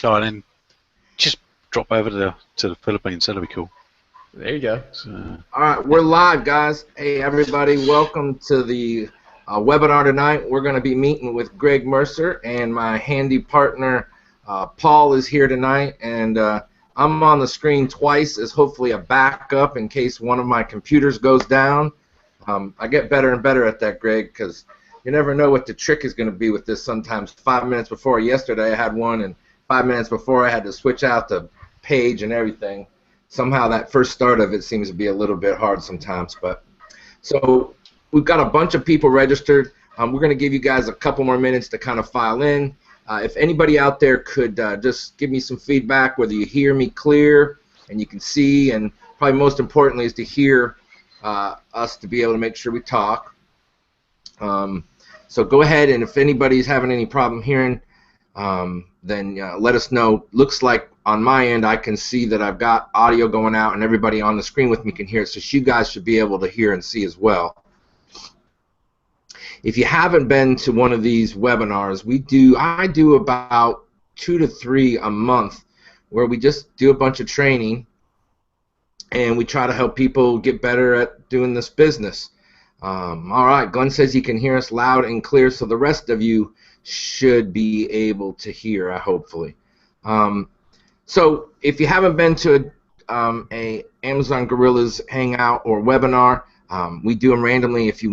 fly and then just drop over to the Philippines. That'll be cool. There you go. So, all right, we're live, guys. Hey, everybody, welcome to the webinar tonight. We're going to be meeting with Greg Mercer, and my handy partner Paul is here tonight, and I'm on the screen twice as hopefully a backup in case one of my computers goes down. I get better and better at that, Greg, because you never know what the trick is going to be with this sometimes. 5 minutes before yesterday I had one, and 5 minutes before I had to switch out the page and everything. Somehow that first start of it seems to be a little bit hard sometimes. But so we've got a bunch of people registered. We're going to give you guys a couple more minutes to kind of file in. If anybody out there could just give me some feedback, whether you hear me clear and you can see, and probably most importantly is to hear us to be able to make sure we talk. So go ahead, and if anybody's having any problem hearing, then let us know. Looks like on my end I can see that I've got audio going out and everybody on the screen with me can hear it, so you guys should be able to hear and see as well. If you haven't been to one of these webinars, I do about 2 to 3 a month where we just do a bunch of training and we try to help people get better at doing this business. All right, Glenn says he can hear us loud and clear, so the rest of you should be able to hear, hopefully. So if you haven't been to a Amazon Gorillaz hangout or webinar, we do them randomly. If you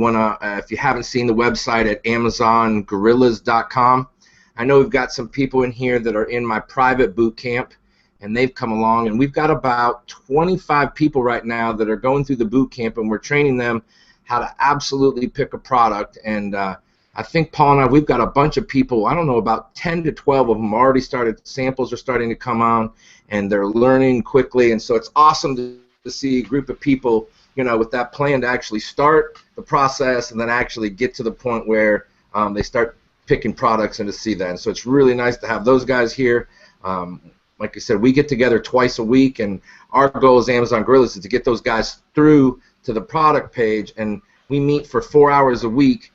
haven't seen the website at AmazonGorillaz.com, I know we've got some people in here that are in my private boot camp, and they've come along, and we've got about 25 people right now that are going through the boot camp, and we're training them how to absolutely pick a product. And I think Paul and we've got a bunch of people, I don't know, about 10 to 12 of them already started, samples are starting to come on, and they're learning quickly, and so it's awesome to see a group of people, you know, with that plan to actually start the process and then actually get to the point where they start picking products and to see that. And so it's really nice to have those guys here. Like I said, we get together twice a week, and our goal as Amazon Gorillaz is to get those guys through to the product page, and we meet for 4 hours a week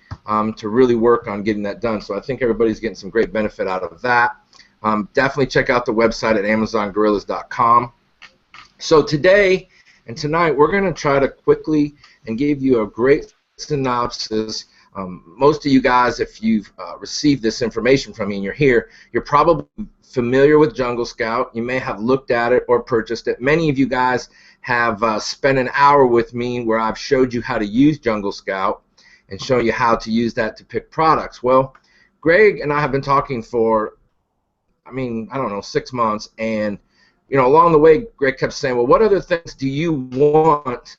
to really work on getting that done. So I think everybody's getting some great benefit out of that. Definitely check out the website at AmazonGorillaz.com. So today and tonight we're going to try to quickly and give you a great synopsis. Most of you guys, if you've received this information from me and you're here, you're probably familiar with Jungle Scout. You may have looked at it or purchased it. Many of you guys have spent an hour with me where I've showed you how to use Jungle Scout and show you how to use that to pick products. Well, Greg and I have been talking for, I don't know, 6 months, and along the way, Greg kept saying, well, what other things do you want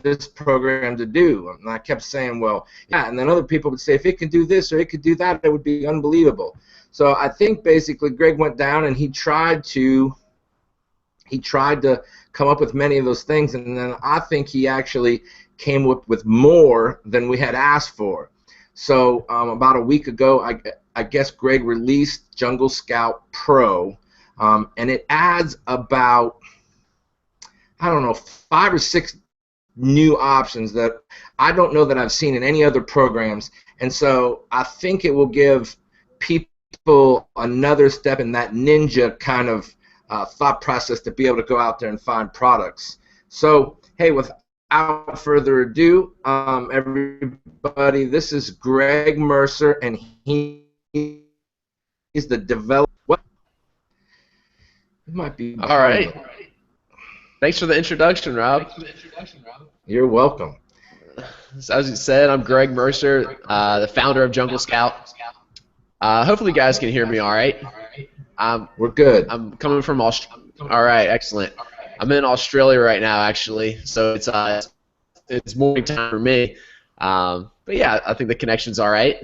this program to do? And I kept saying, well, yeah, and then other people would say, if it can do this or it could do that, it would be unbelievable. So I think basically Greg went down and he tried to come up with many of those things, and then I think he actually came up with more than we had asked for. So about a week ago, I guess Greg released Jungle Scout Pro, and it adds about, I don't know, 5 or 6 new options that I don't know that I've seen in any other programs, and so I think it will give people another step in that ninja kind of thought process to be able to go out there and find products. So, hey, without further ado, everybody, this is Greg Mercer, and he's the developer. What? It might be. All right. Thanks for the introduction, Rob. You're welcome. So as you said, I'm Greg Mercer, the founder of Jungle Scout. Hopefully you guys can hear me all right. We're good. I'm coming from Australia. All right, excellent. I'm in Australia right now, actually, so it's morning time for me. But yeah, I think the connection's all right.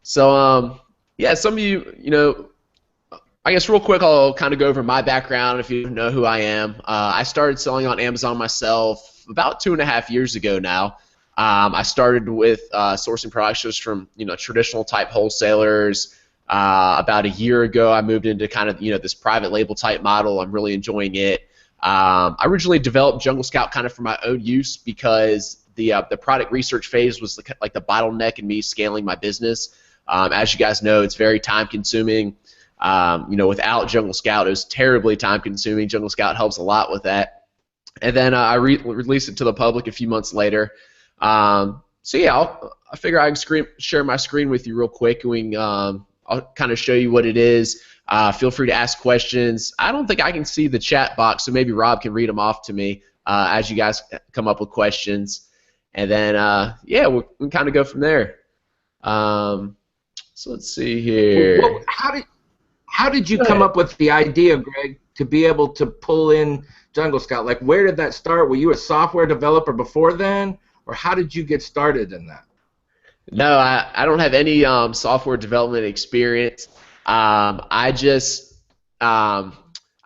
So yeah, some of you, I guess real quick I'll kind of go over my background if you know who I am. I started selling on Amazon myself about 2.5 years ago now. I started with sourcing products just from traditional type wholesalers. About a year ago, I moved into kind of this private label type model. I'm really enjoying it. I originally developed Jungle Scout kind of for my own use because the product research phase was like the bottleneck in me scaling my business. As you guys know, it's very time consuming. Without Jungle Scout, it was terribly time consuming. Jungle Scout helps a lot with that. And then I released it to the public a few months later. So yeah, I figure I can share my screen with you real quick, and I'll kind of show you what it is. Feel free to ask questions. I don't think I can see the chat box, so maybe Rob can read them off to me as you guys come up with questions. And then, yeah, we can kind of go from there. So let's see here. Well, how did you come up with the idea, Greg, to be able to pull in Jungle Scout? Like, where did that start? Were you a software developer before then, or how did you get started in that? No, I don't have any software development experience. I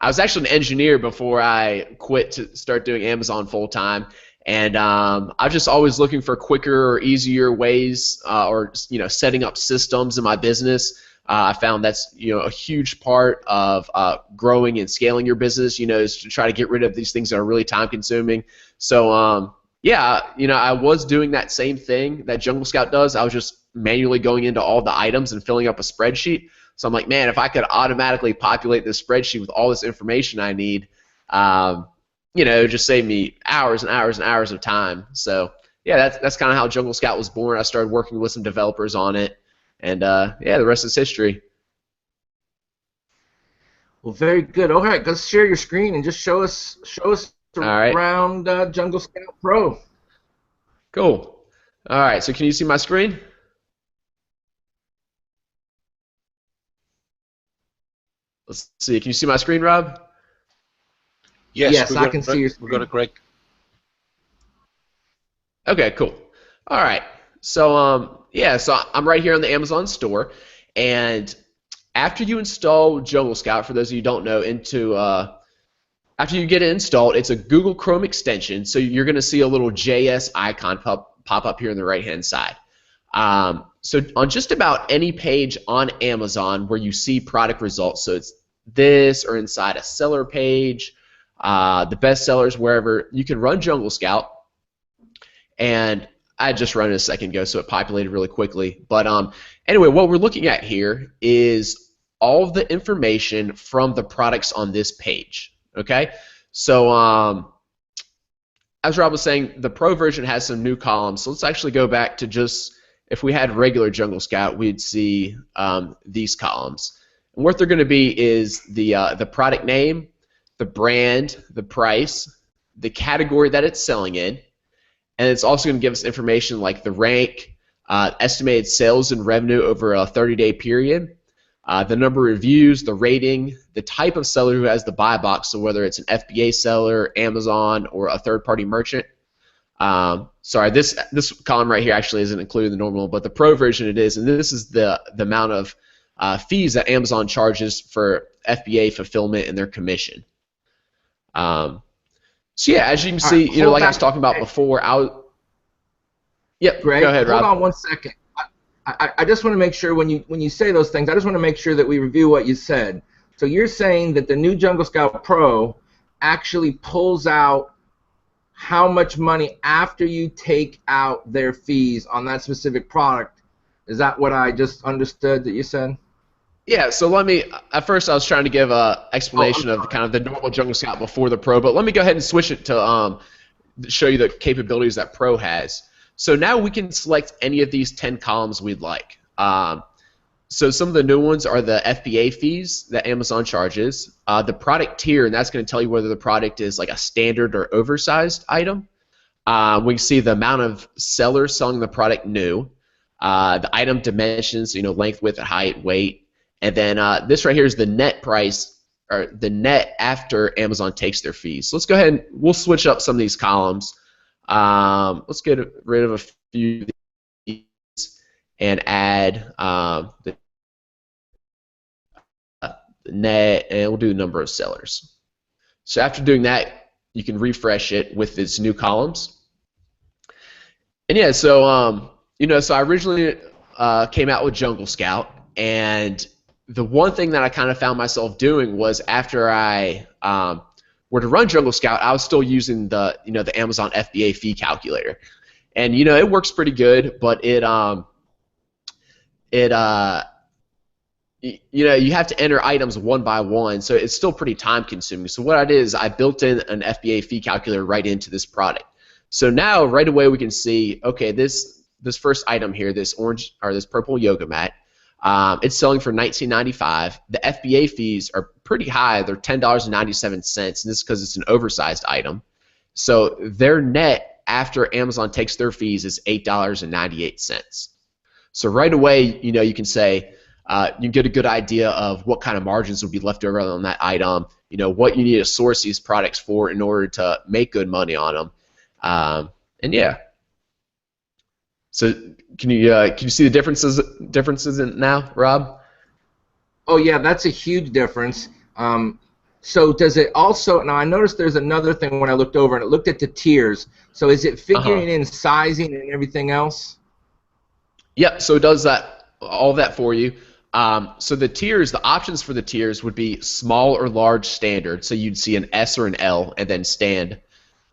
was actually an engineer before I quit to start doing Amazon full time, and I was just always looking for quicker or easier ways, or setting up systems in my business. I found that's a huge part of growing and scaling your business. Is to try to get rid of these things that are really time consuming. So yeah, I was doing that same thing that Jungle Scout does. I was just manually going into all the items and filling up a spreadsheet. So I'm like, man, if I could automatically populate this spreadsheet with all this information I need, it would just save me hours and hours and hours of time. So yeah, that's kind of how Jungle Scout was born. I started working with some developers on it, and yeah, the rest is history. Well, very good. All right, let's share your screen and just show us around Jungle Scout Pro. Cool. All right, so can you see my screen? Let's see. Can you see my screen, Rob? Yes, I can see your screen. We've got a Greg. Okay, cool. All right. So yeah, so I'm right here on the Amazon store, and after you install Jungle Scout, for those of you who don't know, after you get it installed, it's a Google Chrome extension, so you're going to see a little JS icon pop up here on the right-hand side. So on just about any page on Amazon where you see product results, so it's this or inside a seller page, the best sellers, wherever, you can run Jungle Scout. And I just run it a second ago, so it populated really quickly. But anyway, what we're looking at here is all of the information from the products on this page. Okay, so as Rob was saying, the Pro version has some new columns. So let's actually go back to just, if we had regular Jungle Scout, we'd see these columns. And what they're going to be is the product name, the brand, the price, the category that it's selling in, and it's also going to give us information like the rank, estimated sales and revenue over a 30-day period, the number of reviews, the rating, the type of seller who has the buy box, so whether it's an FBA seller, Amazon, or a third-party merchant. Sorry, this column right here actually isn't included in the normal, but the Pro version it is, and this is the amount of fees that Amazon charges for FBA fulfillment and their commission. So yeah, as you can see, like I was talking about before, Yep, Greg, go ahead, Rob. Hold on one second. I just want to make sure when you say those things, I just want to make sure that we review what you said. So you're saying that the new Jungle Scout Pro actually pulls out how much money after you take out their fees on that specific product. Is that what I just understood that you said? Yeah, so at first I was trying to give an explanation of kind of the normal Jungle Scout before the Pro, but let me go ahead and switch it to show you the capabilities that Pro has. So now we can select any of these 10 columns we'd like. So some of the new ones are the FBA fees that Amazon charges, the product tier, and that's going to tell you whether the product is like a standard or oversized item. We can see the amount of sellers selling the product new, the item dimensions, length, width, height, weight, and then this right here is the net price, or the net after Amazon takes their fees. So let's go ahead and we'll switch up some of these columns. Let's get rid of a few of these and add the net, and we'll do the number of sellers. So after doing that, you can refresh it with its new columns. And yeah, so so I originally came out with Jungle Scout, and the one thing that I kind of found myself doing was after I were to run Jungle Scout, I was still using the the Amazon FBA fee calculator, and it works pretty good, but it you have to enter items one by one, so it's still pretty time consuming. So what I did is I built in an FBA fee calculator right into this product. So now right away we can see, okay, this first item here, this orange or this purple yoga mat, it's selling for $19.95. The FBA fees are pretty high. They're $10.97, and this is because it's an oversized item. So their net after Amazon takes their fees is $8.98. So right away, you can say, you get a good idea of what kind of margins would be left over on that item, what you need to source these products for in order to make good money on them. And yeah. So can you see the differences in now, Rob? Oh yeah, that's a huge difference. So does it also, now I noticed there's another thing when I looked over and it looked at the tiers. So is it figuring in sizing and everything else? Yep, so it does all that for you. So the tiers, the options for the tiers would be small or large standard. So you'd see an S or an L and then stand.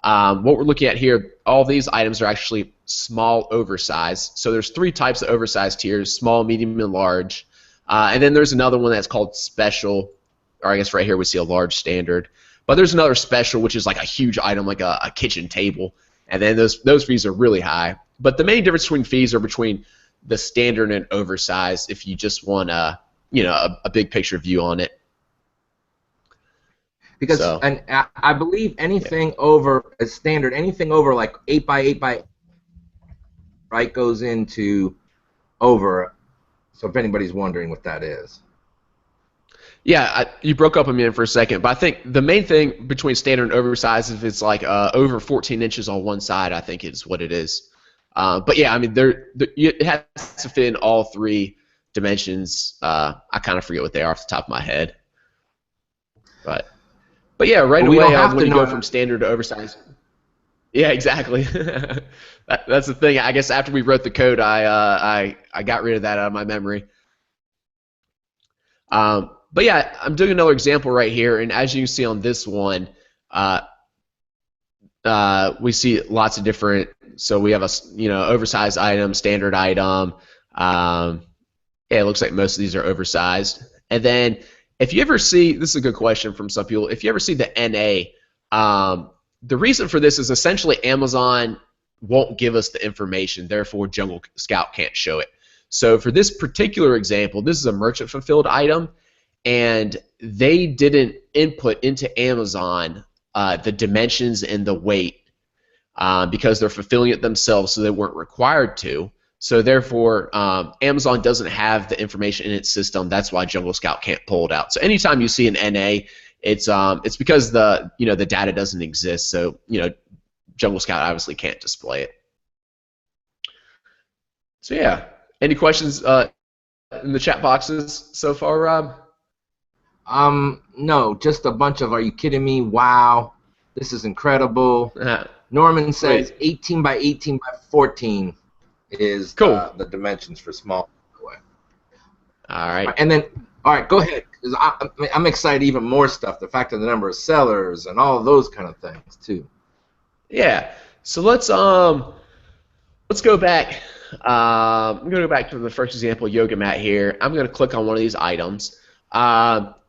What we're looking at here, all these items are actually small oversized. So there's 3 types of oversized tiers, small, medium, and large. And then there's another one that's called special, or I guess right here we see a large standard. But there's another special, which is like a huge item, like a kitchen table. And then those fees are really high. But the main difference between fees are between the standard and oversized if you just want a big picture view on it. Because and I believe anything over a standard, anything over like 8 by 8 by 8, right, goes into over. So if anybody's wondering what that is. Yeah, you broke up a minute for a second, but I think the main thing between standard and oversized is it's like over 14 inches on one side, I think is what it is. But yeah, I mean, it has to fit in all 3 dimensions. I kind of forget what they are off the top of my head. But yeah, right away when you go from standard to oversized. Yeah, exactly. That's the thing. I guess after we wrote the code, I got rid of that out of my memory. But yeah, I'm doing another example right here, and as you can see on this one, we see lots of different. So we have a oversized item, standard item. Yeah, it looks like most of these are oversized. And then if you ever see, this is a good question from some people. If you ever see the NA, the reason for this is essentially Amazon won't give us the information, therefore Jungle Scout can't show it. So for this particular example, this is a merchant fulfilled item, and they didn't input into Amazon the dimensions and the weight because they're fulfilling it themselves, so they weren't required to. So therefore, Amazon doesn't have the information in its system. That's why Jungle Scout can't pull it out. So anytime you see an NA, it's because the data doesn't exist. So Jungle Scout obviously can't display it. So yeah, any questions in the chat boxes so far, Rob? No, just a bunch of, are you kidding me? Wow, this is incredible. Norman says 18 by 18 by 14 is cool. The dimensions for small. All right. And then, all right, go ahead. 'Cause I'm excited even more stuff. The fact of the number of sellers and all of those kind of things too. Yeah. So let's go back. I'm going to go back to the first example, yoga mat here. I'm going to click on one of these items.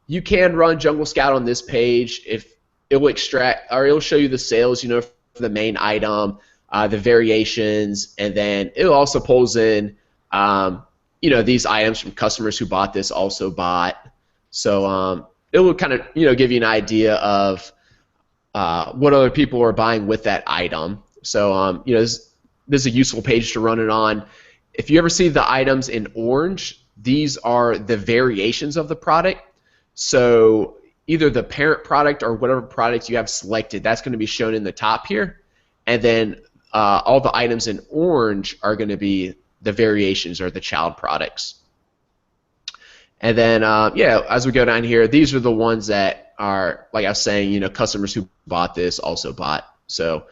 You can run Jungle Scout on this page if it will extract, or it'll show you the sales, for the main item, the variations, and then it also pulls in, these items from customers who bought this also bought. So it will kind of, give you an idea of what other people are buying with that item. So, this is a useful page to run it on. If you ever see the items in orange, these are the variations of the product. So either the parent product or whatever product you have selected, that's going to be shown in the top here. And then all the items in orange are going to be the variations or the child products. And then, as we go down here, these are the ones that are, like I was saying, customers who bought this also bought. So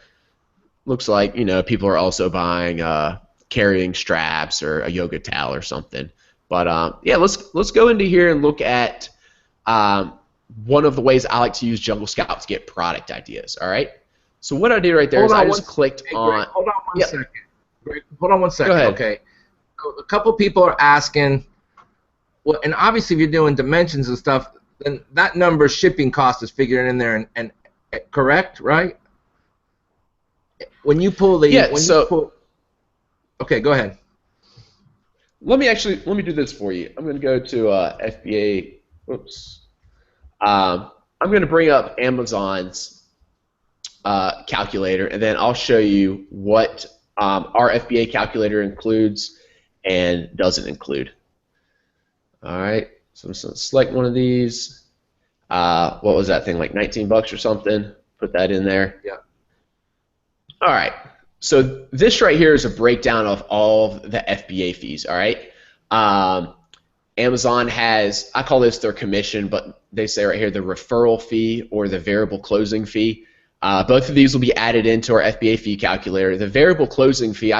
looks like, people are also buying carrying straps or a yoga towel or something. But yeah, let's go into here and look at one of the ways I like to use Jungle Scout to get product ideas. All right. So what I did right there is I just clicked on. Hold on one second. Greg, hold on one second. Go ahead. Okay. A couple people are asking, Well, and obviously if you're doing dimensions and stuff, then that number shipping cost is figured in there, and correct, right? When you pull the okay, go ahead. Let me do this for you. I'm going to go to FBA. Whoops. I'm going to bring up Amazon's calculator, and then I'll show you what our FBA calculator includes and doesn't include. All right. So I'm just going to select one of these. What was that thing, like 19 bucks or something? Put that in there. Yeah. All right. So this right here is a breakdown of all of the FBA fees. All right. Amazon has, I call this their commission, but they say right here the referral fee or the variable closing fee. Both of these will be added into our FBA fee calculator. The variable closing fee,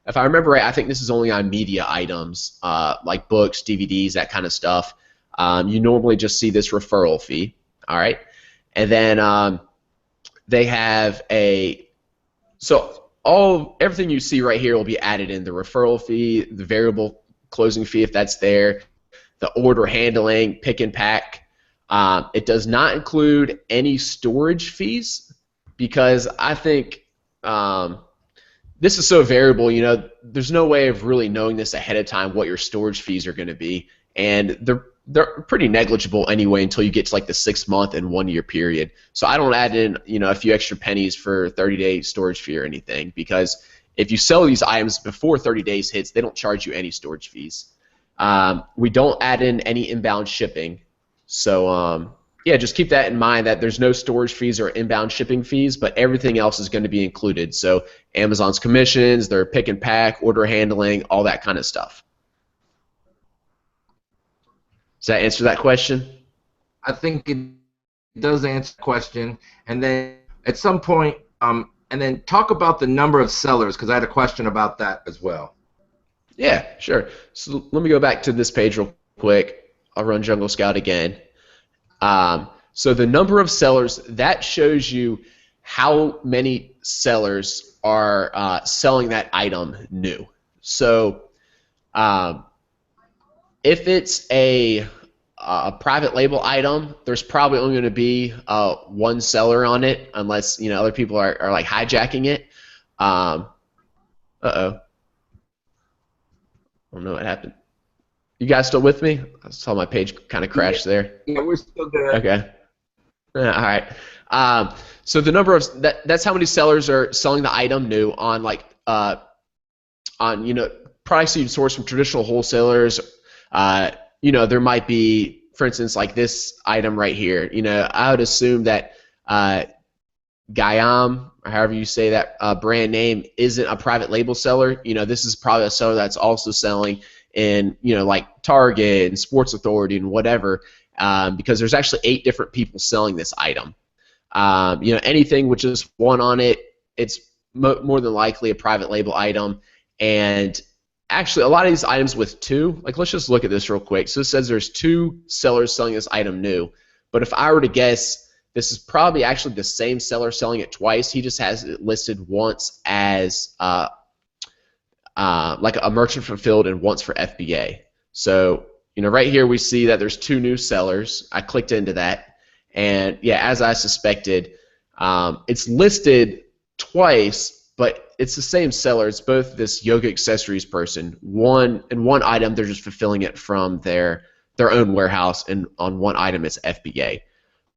if I remember right, I think this is only on media items like books, DVDs, that kind of stuff. You normally just see this referral fee. All right. And then they have everything you see right here will be added in: the referral fee, the variable closing fee if that's there, the order handling, pick and pack. It does not include any storage fees because I think this is so variable. You know, there's no way of really knowing this ahead of time what your storage fees are going to be, and they're pretty negligible anyway until you get to like the 6-month and 1-year period. So I don't add in, you know, a few extra pennies for 30-day storage fee or anything, because if you sell these items before 30 days hits, they don't charge you any storage fees. We don't add in any inbound shipping. So yeah, just keep that in mind, that there's no storage fees or inbound shipping fees, but everything else is going to be included. So Amazon's commissions, their pick and pack, order handling, all that kind of stuff. Does that answer that question? I think it does answer the question. And then at some point, and then talk about the number of sellers, because I had a question about that as well. Yeah, sure. So let me go back to this page real quick. I'll run Jungle Scout again. So the number of sellers, that shows you how many sellers are selling that item new. So if it's a private label item, there's probably only going to be one seller on it, unless, you know, other people are like hijacking it. Uh-oh. I don't know what happened. You guys still with me? I saw my page kind of crash there. Yeah, we're still good. Okay. All right. So the number of that's how many sellers are selling the item new on, like on, you know, products you'd source from traditional wholesalers. You know, there might be, for instance, like this item right here. You know, I would assume that Guyam, or however you say that brand name, isn't a private label seller. You know, this is probably a seller that's also selling in, you know, like Target and Sports Authority and whatever, because there's actually 8 different people selling this item. You know, anything with just one on it, it's more than likely a private label item. And actually, a lot of these items with 2, like let's just look at this real quick. So it says there's 2 sellers selling this item new, but if I were to guess, this is probably actually the same seller selling it twice. He just has it listed once as like a merchant fulfilled and once for FBA. So, you know, right here we see that there's 2 new sellers. I clicked into that, and yeah, as I suspected, it's listed twice, but it's the same seller. It's both this yoga accessories person. One item they're just fulfilling it from their own warehouse, and on one item it's FBA.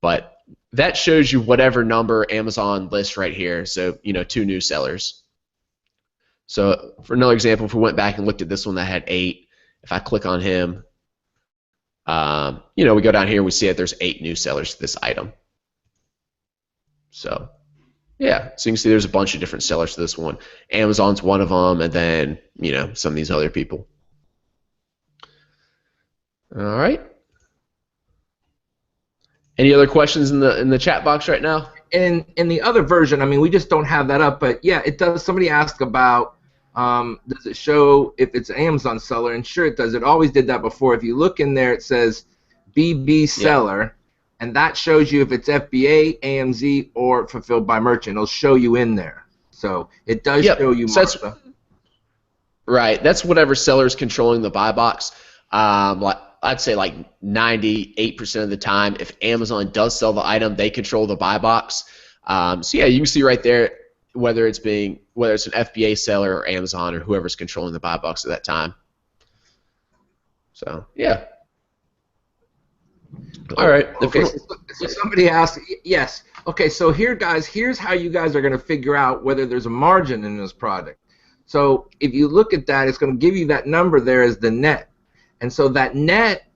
But that shows you whatever number Amazon lists right here. So, you know, 2 new sellers. So for another example, if we went back and looked at this one that had 8, if I click on him, you know, we go down here, we see that there's 8 new sellers to this item. So yeah, so you can see there's a bunch of different sellers to this one. Amazon's one of them, and then, you know, some of these other people. All right. Any other questions in the chat box right now? In the other version, I mean, we just don't have that up, but yeah, it does. Somebody asked about, does it show if it's an Amazon seller? And sure, it does. It always did that before. If you look in there, it says BB seller, and that shows you if it's FBA, AMZ, or fulfilled by merchant. It'll show you in there. So it does show you, Martha. Right. That's whatever seller's controlling the buy box. I'd say like 98% of the time, if Amazon does sell the item, they control the buy box. So yeah, you can see right there whether it's an FBA seller or Amazon or whoever's controlling the buy box at that time. So yeah. All right. Okay. So somebody asked, yes. Okay. So here, guys, here's how you guys are going to figure out whether there's a margin in this product. So if you look at that, it's going to give you that number there as the net. And so that net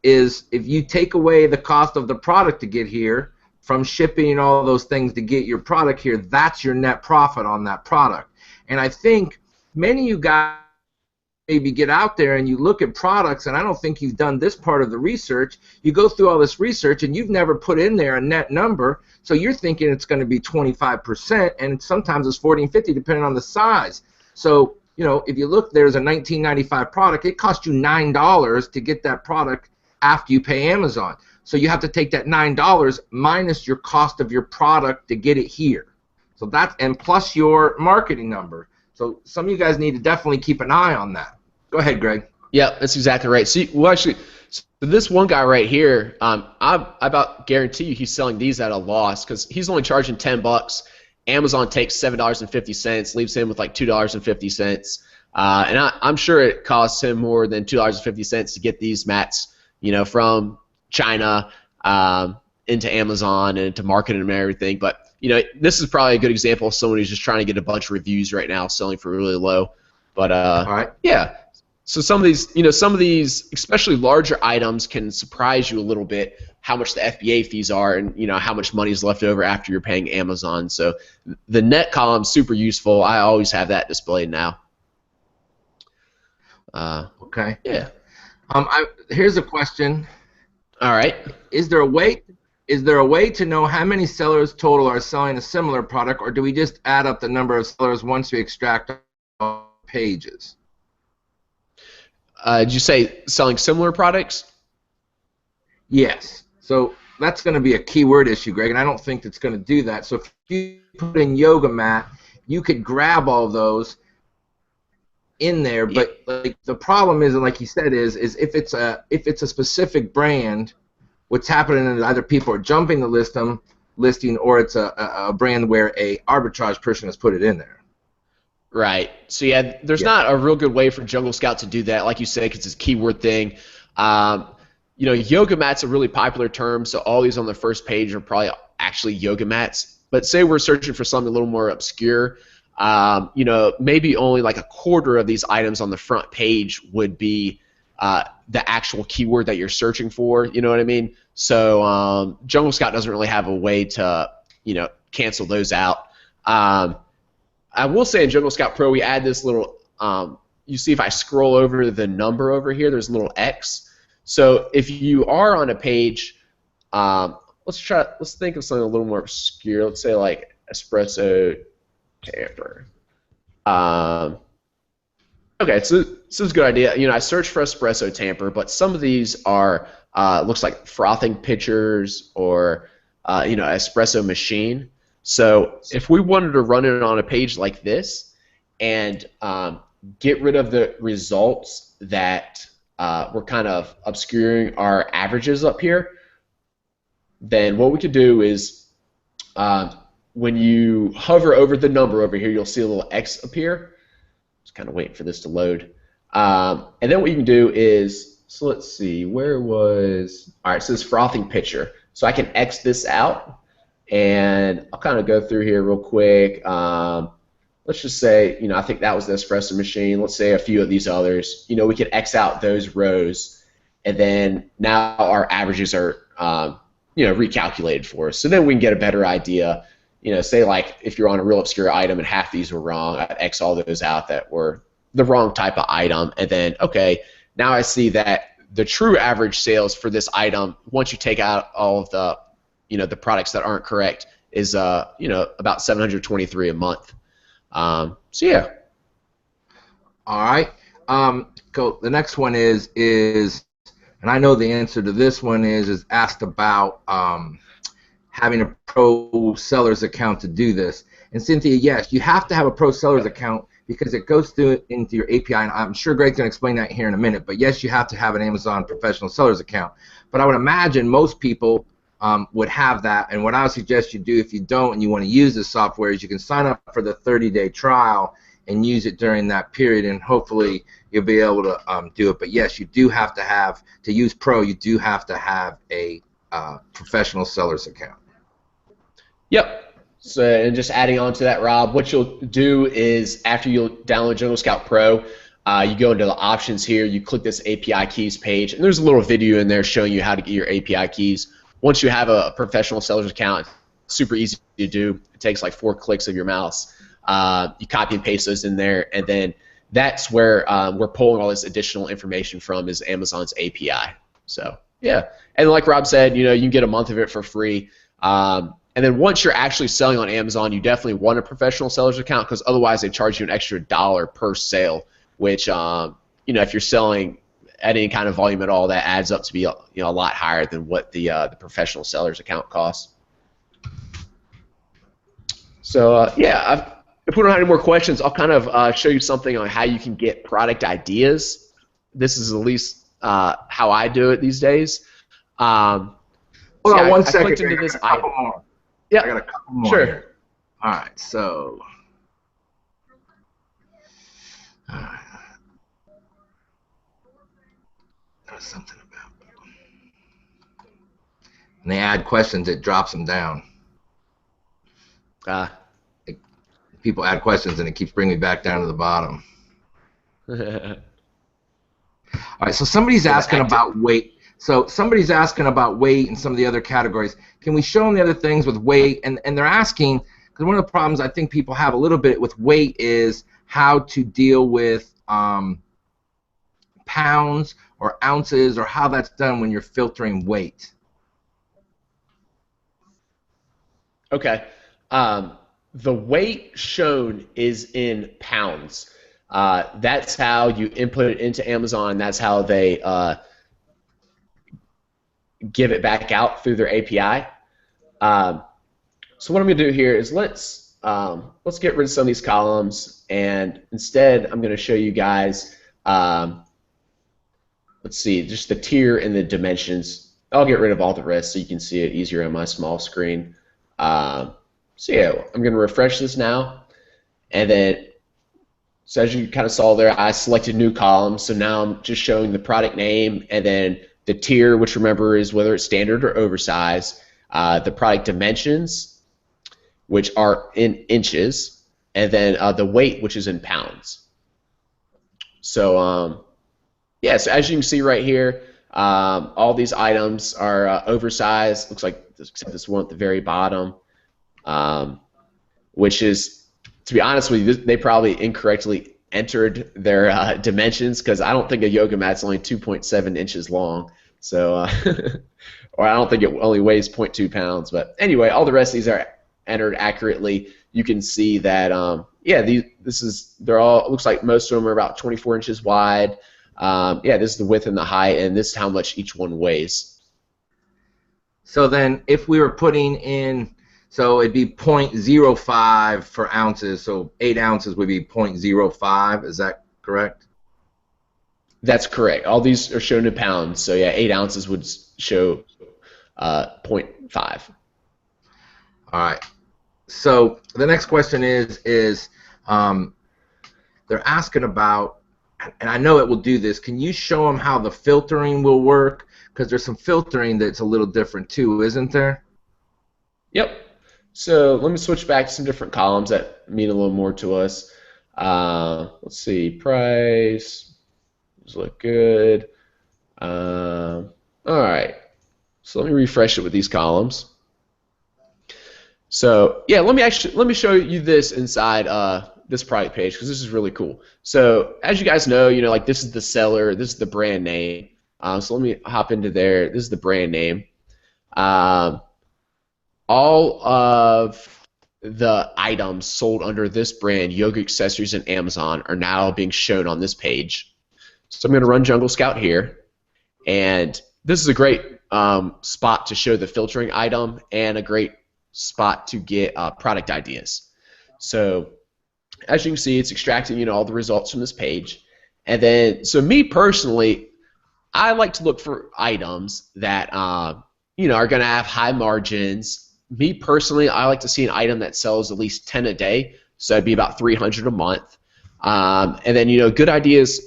is, if you take away the cost of the product to get here, from shipping and all those things to get your product here, that's your net profit on that product. And I think many of you guys maybe get out there and you look at products, and I don't think you've done this part of the research. You go through all this research and you've never put in there a net number, so you're thinking it's going to be 25%, and sometimes it's 40 and 50 depending on the size. So, you know, if you look, there's a 1995 product, it costs you $9 to get that product after you pay Amazon. So you have to take that $9 minus your cost of your product to get it here. So that, and plus your marketing number. So some of you guys need to definitely keep an eye on that. Go ahead, Greg. Yeah, that's exactly right. So, well, actually, so this one guy right here, I about guarantee you he's selling these at a loss because he's only charging $10. Amazon takes $7.50, leaves him with like $2.50, and I'm sure it costs him more than $2.50 to get these mats, you know, from China into Amazon and to market them and everything. But you know, this is probably a good example of someone who's just trying to get a bunch of reviews right now, selling for really low. But all right. Yeah. So some of these, especially larger items, can surprise you a little bit how much the FBA fees are, and you know how much money is left over after you're paying Amazon. So the net column is super useful. I always have that displayed now. Okay. Yeah. Here's a question. All right. Is there a way to know how many sellers total are selling a similar product, or do we just add up the number of sellers once we extract all pages? Did you say selling similar products? Yes. So that's going to be a keyword issue, Greg, and I don't think it's going to do that. So if you put in yoga mat, you could grab all those in there, but like the problem is, like you said, is if it's a specific brand, what's happening is either people are jumping the listing, or it's a brand where a arbitrage person has put it in there. Right. So yeah, there's not a real good way for Jungle Scout to do that, like you said, because it's a keyword thing. You know, yoga mat's a really popular term, so all these on the first page are probably actually yoga mats. But say we're searching for something a little more obscure, you know, maybe only like a quarter of these items on the front page would be the actual keyword that you're searching for. You know what I mean? So Jungle Scout doesn't really have a way to, you know, cancel those out. I will say in Jungle Scout Pro we add this little, you see if I scroll over the number over here, there's a little X. So if you are on a page, let's think of something a little more obscure. Let's say like espresso tamper. Okay, so this is a good idea. You know, I searched for espresso tamper, but some of these are looks like frothing pitchers or you know, espresso machine. So if we wanted to run it on a page like this and get rid of the results that were kind of obscuring our averages up here, then what we could do is when you hover over the number over here, you'll see a little X appear. Just kind of waiting for this to load. And then what you can do is, so let's see, where was, all right, so this frothing pitcher. So I can X this out, and I'll kind of go through here real quick. Let's just say, you know, I think that was the espresso machine. Let's say a few of these others. You know, we could X out those rows, and then now our averages are, you know, recalculated for us. So then we can get a better idea. You know, say like if you're on a real obscure item and half these were wrong, I'd X all those out that were the wrong type of item, and then okay, now I see that the true average sales for this item, once you take out all of the, you know, the products that aren't correct, is you know, about 723 a month. So yeah. All right. Go. The next one is, and I know the answer to this one is asked about having a pro sellers account to do this. And Cynthia, yes, you have to have a pro sellers account because it goes through into your API, and I'm sure Greg's going to explain that here in a minute. But yes, you have to have an Amazon professional seller's account. But I would imagine most people would have that. And what I would suggest you do if you don't and you want to use this software is you can sign up for the 30-day trial and use it during that period, and hopefully you'll be able to do it. But yes, you do have to use Pro, you do have to have a professional seller's account. Yep. So, and just adding on to that, Rob, what you'll do is after you download Jungle Scout Pro, you go into the options here, you click this API keys page, and there's a little video in there showing you how to get your API keys. Once you have a professional seller's account, it's super easy to do. It takes like 4 clicks of your mouse. You copy and paste those in there, and then that's where we're pulling all this additional information from is Amazon's API. So yeah, and like Rob said, you can get a month of it for free. And then once you're actually selling on Amazon, you definitely want a professional seller's account because otherwise they charge you an extra $1 per sale, which if you're selling at any kind of volume at all, that adds up to be a lot higher than what the professional seller's account costs. So yeah, if we don't have any more questions, I'll kind of show you something on how you can get product ideas. This is at least how I do it these days. Hold on one second. I clicked into this item. Yeah, I got a couple more. Sure. Here. All right, so. There's something about. When they add questions, it drops them down. People add questions, and it keeps bringing me back down to the bottom. All right, so somebody's asking about weight. So somebody's asking about weight and some of the other categories. Can we show them the other things with weight? And they're asking, because one of the problems I think people have a little bit with weight is how to deal with pounds or ounces or how that's done when you're filtering weight. Okay. The weight shown is in pounds. That's how you input it into Amazon. That's how they give it back out through their API. So what I'm going to do here is let's get rid of some of these columns, and instead I'm going to show you guys, let's see, just the tier and the dimensions. I'll get rid of all the rest so you can see it easier on my small screen. So yeah, I'm going to refresh this now, and then so as you kind of saw there, I selected new columns, so now I'm just showing the product name and then the tier, which remember is whether it's standard or oversized, the product dimensions, which are in inches, and then the weight, which is in pounds. So yeah, so as you can see right here, all these items are oversized. Looks like except this one at the very bottom, which is, to be honest with you, they probably incorrectly entered their dimensions, because I don't think a yoga mat's only 2.7 inches long. So, or I don't think it only weighs 0.2 pounds. But anyway, all the rest of these are entered accurately. You can see that, yeah, they're all, it looks like most of them are about 24 inches wide. Yeah, this is the width and the height, and this is how much each one weighs. So then if we were putting in, so it'd be 0.05 for ounces, so 8 ounces would be 0.05, is that correct? That's correct. All these are shown in pounds, so yeah, 8 ounces would show 0.5. All right. So the next question is they're asking about, and I know it will do this, can you show them how the filtering will work? Because there's some filtering that's a little different too, isn't there? Yep. So let me switch back to some different columns that mean a little more to us. Let's see, price, those look good. All right, so let me refresh it with these columns. So yeah, let me show you this inside this product page, because this is really cool. So as you guys know, like this is the seller, this is the brand name. So let me hop into there. This is the brand name. All of the items sold under this brand, Yoga Accessories and Amazon, are now being shown on this page. So I'm going to run Jungle Scout here, and this is a great spot to show the filtering item and a great spot to get product ideas. So as you can see, it's extracting, you know, all the results from this page. And then, so me personally, I like to look for items that, you know, are going to have high margins. Me personally, I like to see an item that sells at least 10 a day, so that'd be about 300 a month. And then, you know, good ideas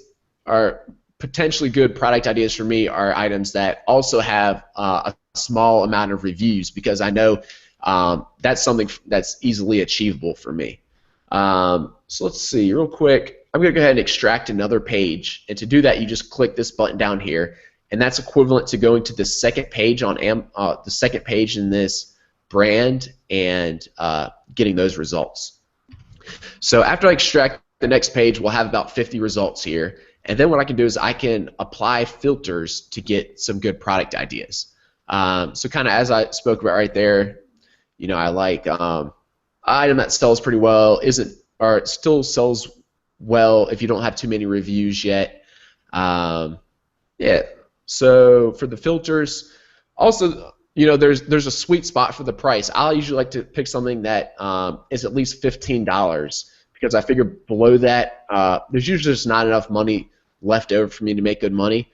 are potentially good product ideas for me are items that also have a small amount of reviews, because I know that's something that's easily achievable for me. So let's see real quick. I'm going to go ahead and extract another page, and to do that you just click this button down here, and that's equivalent to going to the second page on the second page in this brand and getting those results. So after I extract the next page, we'll have about 50 results here, and then what I can do is I can apply filters to get some good product ideas. So kind of as I spoke about right there, you know, I like an item that sells pretty well, or it still sells well if you don't have too many reviews yet. Yeah. So for the filters, also, you know, there's a sweet spot for the price. I'll usually like to pick something that is at least $15, because I figure below that there's usually just not enough money left over for me to make good money.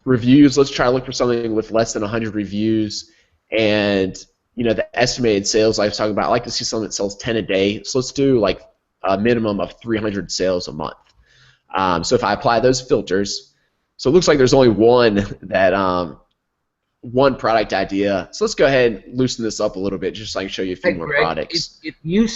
Reviews, let's try to look for something with less than 100 reviews, and you know, the estimated sales I was talking about, I like to see something that sells 10 a day, so let's do like a minimum of 300 sales a month. So if I apply those filters, so it looks like there's only one that one product idea. So let's go ahead and loosen this up a little bit, just so I can show you a few more Greg, products. if you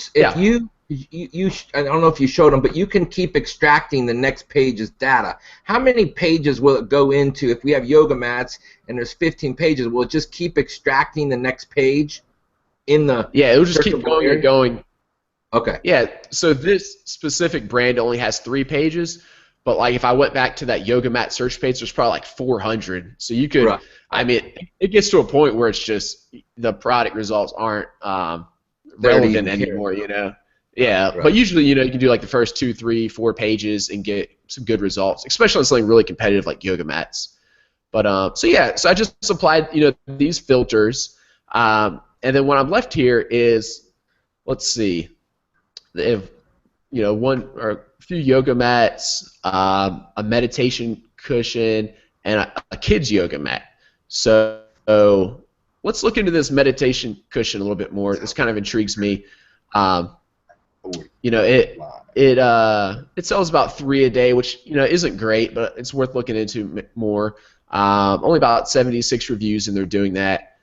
I don't know if you showed them, but you can keep extracting the next page's data. How many pages will it go into if we have yoga mats and there's 15 pages? Will it just keep extracting the next page in the it'll just keep going and going. Okay. Yeah, so this specific brand only has 3 pages, but like if I went back to that yoga mat search page, there's probably like 400. So you could, right. I mean, it gets to a point where it's just the product results aren't relevant anymore, you know. Yeah, right. But usually, you know, you can do like the first 2, 3, 4 pages and get some good results, especially on something really competitive like yoga mats. But so yeah, so I just applied, you know, these filters, and then what I'm left here is, let's see. They have, you know, one or a few yoga mats, a meditation cushion, and a kids yoga mat. So let's look into this meditation cushion a little bit more. This kind of intrigues me. You know, it sells about 3 a day, which, you know, isn't great, but it's worth looking into more. Only about 76 reviews, and they're doing that.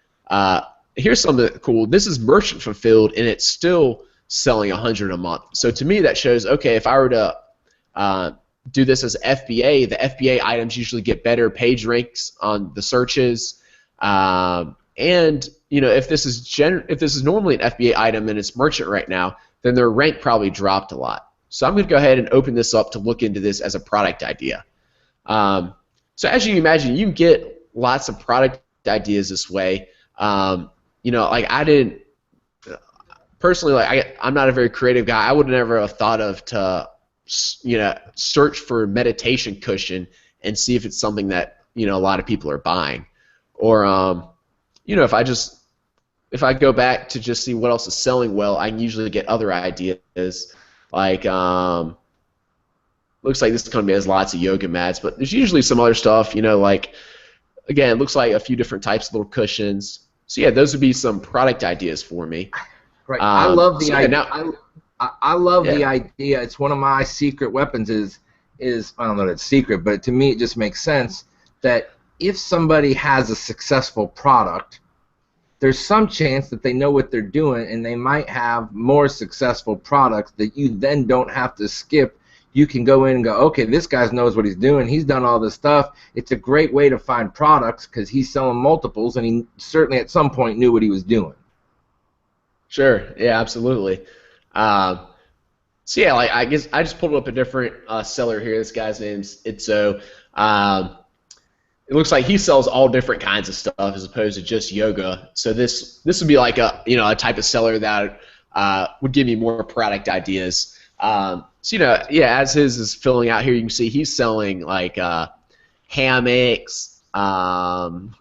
Here's something cool. This is merchant fulfilled, and it's still selling 100 a month. So to me, that shows, okay, if I were to do this as FBA, the FBA items usually get better page ranks on the searches. And you know, if this is normally an FBA item and it's merchant right now, then their rank probably dropped a lot. So I'm going to go ahead and open this up to look into this as a product idea. So as you can imagine, you can get lots of product ideas this way. You know, like I didn't. Personally, like I'm not a very creative guy. I would never have thought of to, you know, search for meditation cushion and see if it's something that, you know, a lot of people are buying. Or, you know, if I go back to just see what else is selling well, I can usually get other ideas. Like, looks like this company has lots of yoga mats, but there's usually some other stuff, you know, like, again, it looks like a few different types of little cushions. So yeah, those would be some product ideas for me. Right. I love the idea. I love the idea. It's one of my secret weapons. Is I don't know that it's secret, but to me it just makes sense that if somebody has a successful product, there's some chance that they know what they're doing, and they might have more successful products that you then don't have to skip. You can go in and go, okay, this guy knows what he's doing. He's done all this stuff. It's a great way to find products because he's selling multiples, and he certainly at some point knew what he was doing. Sure. Yeah, absolutely. So yeah, like I guess I just pulled up a different seller here. This guy's name's Itzo. It looks like he sells all different kinds of stuff as opposed to just yoga. So this would be like a a type of seller that would give me more product ideas. So yeah, as his is filling out here, you can see he's selling like hammocks, and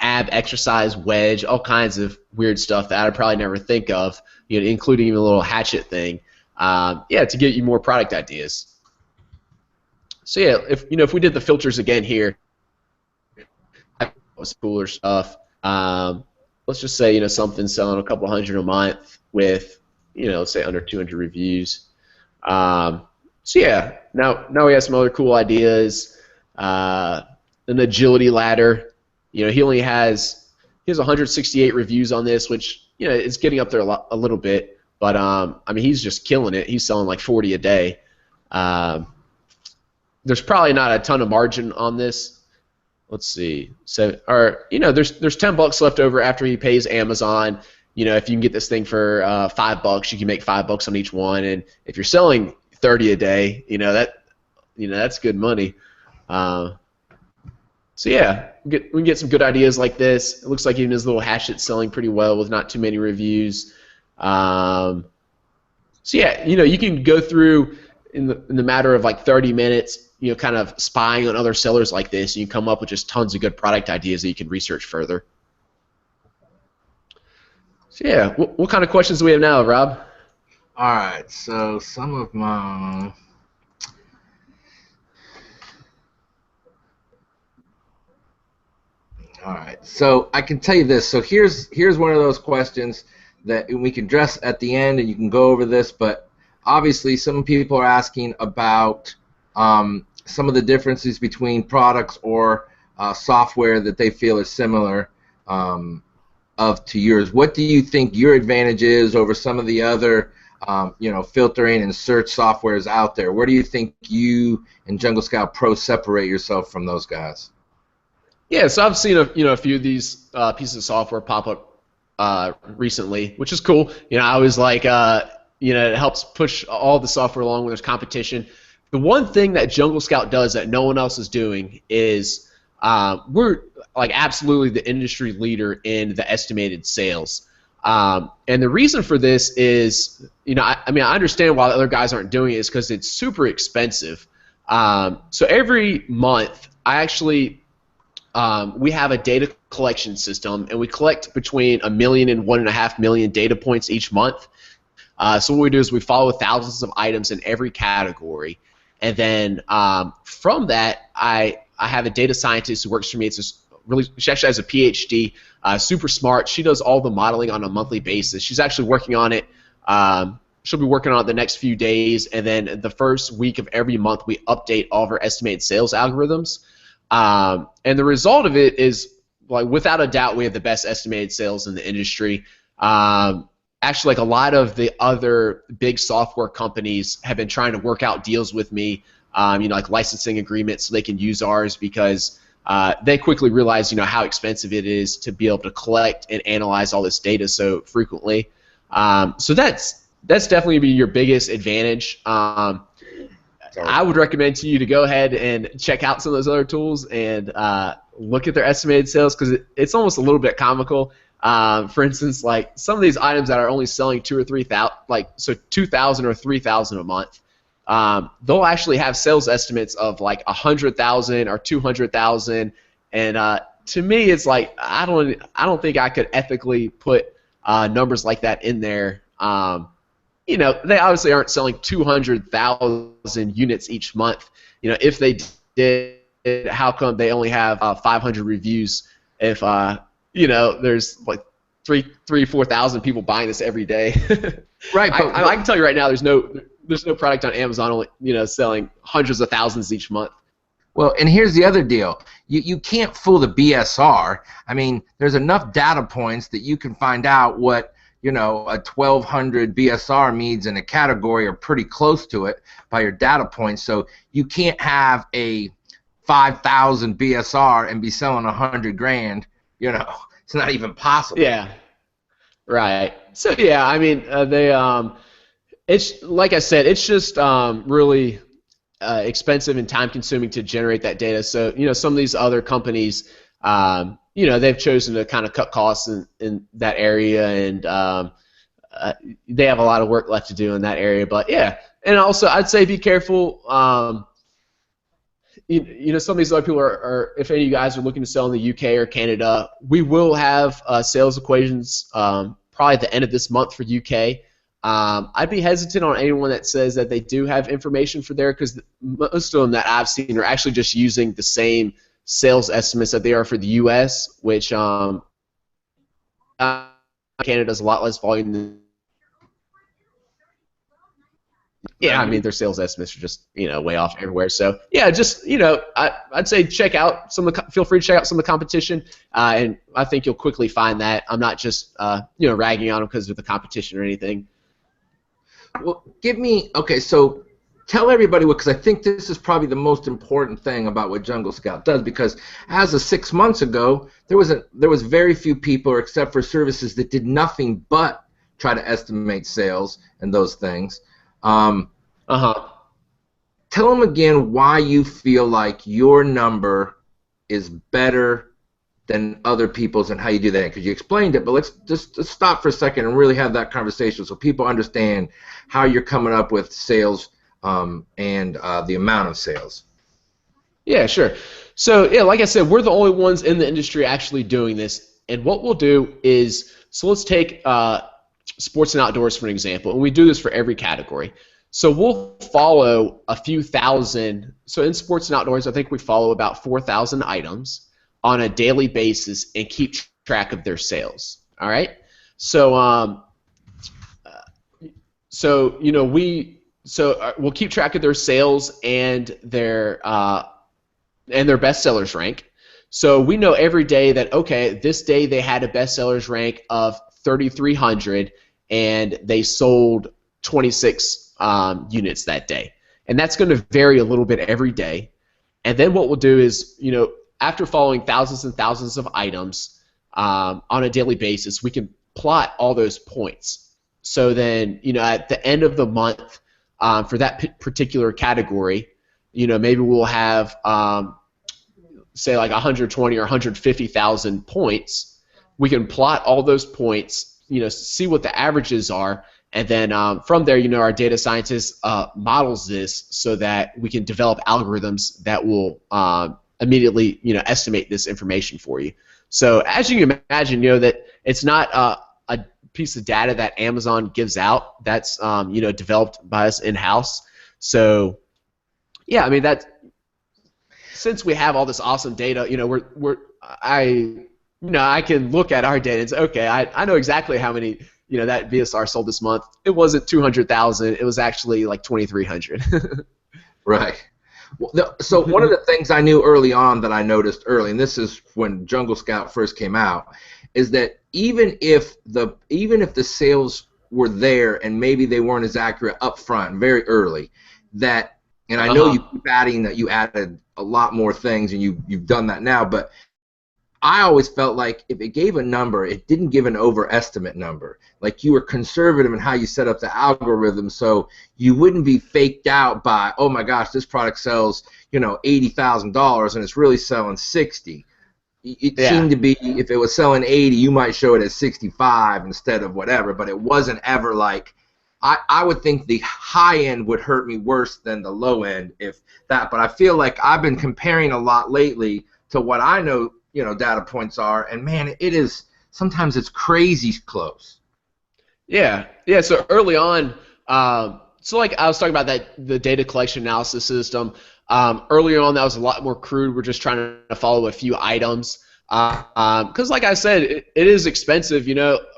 ab exercise wedge, all kinds of weird stuff that I'd probably never think of, including even a little hatchet thing. Yeah, to get you more product ideas. So yeah, if we did the filters again here, was cooler stuff. Let's just say something selling a couple hundred a month with let's say under 200 reviews. So yeah, now we have some other cool ideas. An agility ladder. He has 168 reviews on this, which it's getting up there a little bit. But I mean, he's just killing it. He's selling like 40 a day. There's probably not a ton of margin on this. Let's see. So, there's $10 left over after he pays Amazon. If you can get this thing for $5, you can make $5 on each one. And if you're selling 30 a day, that's good money. So yeah, we can get some good ideas like this. It looks like even his little hatchet's selling pretty well with not too many reviews. So yeah, you can go through in the matter of like 30 minutes. Kind of spying on other sellers like this, you can come up with just tons of good product ideas that you can research further. So yeah, what kind of questions do we have now, Rob? All right, so some of my... All right, so I can tell you this. So here's one of those questions that we can address at the end, and you can go over this. But obviously, some people are asking about some of the differences between products or software that they feel is similar to yours. What do you think your advantage is over some of the other filtering and search softwares out there? Where do you think you and Jungle Scout Pro separate yourself from those guys? Yeah, so I've seen a few of these pieces of software pop up recently, which is cool. I was like, it helps push all the software along when there's competition. The one thing that Jungle Scout does that no one else is doing is we're like absolutely the industry leader in the estimated sales. And the reason for this is, I understand why the other guys aren't doing it is because it's super expensive. So every month, we have a data collection system, and we collect between 1 million and 1.5 million data points each month. So what we do is we follow thousands of items in every category. And then from that, I have a data scientist who works for me. She actually has a PhD, super smart. She does all the modeling on a monthly basis. She's actually working on it. She'll be working on it the next few days, and then the first week of every month, we update all of our estimated sales algorithms. And the result of it is, like, without a doubt, we have the best estimated sales in the industry. Actually, like a lot of the other big software companies have been trying to work out deals with me, like licensing agreements so they can use ours because they quickly realize, how expensive it is to be able to collect and analyze all this data so frequently. So that's definitely be your biggest advantage. I would recommend to you to go ahead and check out some of those other tools and look at their estimated sales because it's almost a little bit comical. For instance, like some of these items that are only selling 2,000 or 3,000, so 2,000 or 3,000 a month, they'll actually have sales estimates of like 100,000 or 200,000, and to me, it's like I don't think I could ethically put numbers like that in there. They obviously aren't selling 200,000 units each month. If they did, how come they only have 500 reviews if there's like 4,000 people buying this every day? Right. But I can tell you right now, there's no product on Amazon only selling hundreds of thousands each month. Well, and here's the other deal. You can't fool the BSR. I mean, there's enough data points that you can find out what a 1,200 BSR means in a category or pretty close to it by your data points. So you can't have a 5,000 BSR and be selling 100 grand. It's not even possible. Yeah. Right. So yeah, I mean, it's like I said, it's just really expensive and time-consuming to generate that data. So some of these other companies, they've chosen to kind of cut costs in that area, and they have a lot of work left to do in that area. But yeah, and also I'd say be careful. some of these other people are, if any of you guys are looking to sell in the UK or Canada, we will have sales equations probably at the end of this month for UK. I'd be hesitant on anyone that says that they do have information for there, because most of them that I've seen are actually just using the same sales estimates that they are for the US, which Canada's a lot less volume than. Yeah, I mean, their sales estimates are just, way off everywhere. So, yeah, just, I'd say feel free to check out some of the competition, and I think you'll quickly find that. I'm not just, ragging on them because of the competition or anything. Well, okay, so tell everybody because I think this is probably the most important thing about what Jungle Scout does, because as of 6 months ago, there was very few people, except for services, that did nothing but try to estimate sales and those things. Tell them again why you feel like your number is better than other people's and how you do that, because you explained it, but let's just stop for a second and really have that conversation so people understand how you're coming up with sales and the amount of sales. Yeah, sure. So, yeah, like I said, we're the only ones in the industry actually doing this, and what we'll do is, so let's take sports and outdoors for an example, and we do this for every category. So we'll follow a few thousand. So in sports and outdoors, I think we follow about 4,000 items on a daily basis and keep track of their sales. All right. So we'll keep track of their sales and their bestsellers rank. So we know every day that, okay, this day they had a bestsellers rank of 3,300 and they sold 26 units that day, and that's going to vary a little bit every day. And then what we'll do is, after following thousands and thousands of items on a daily basis, we can plot all those points. So then, at the end of the month, for that particular category, maybe we'll have say like 120 or 150,000 points. We can plot all those points, see what the averages are. And then from there, our data scientist models this so that we can develop algorithms that will immediately, estimate this information for you. So as you can imagine, that it's not a piece of data that Amazon gives out. That's developed by us in-house. So yeah, I mean since we have all this awesome data, I can look at our data and say, okay, I know exactly how many. That VSR sold this month. It wasn't 200,000. It was actually like 2,300. Right. Well, so one of the things I knew early on that I noticed early, and this is when Jungle Scout first came out, is that even if the sales were there and maybe they weren't as accurate up front, very early, that, and I know you keep adding that you added a lot more things and you've done that now, but I always felt like if it gave a number, it didn't give an overestimate number. Like you were conservative in how you set up the algorithm, so you wouldn't be faked out by, oh my gosh, this product sells, $80,000 and it's really selling 60. It seemed to be, if it was selling 80, you might show it as 65 instead of whatever, but it wasn't ever like, I would think the high end would hurt me worse than the low end if that, but I feel like I've been comparing a lot lately to what I know data points are, and man, sometimes it's crazy close. Yeah. So early on, so like I was talking about the data collection analysis system. Earlier on, that was a lot more crude. We're just trying to follow a few items. Because like I said, it is expensive.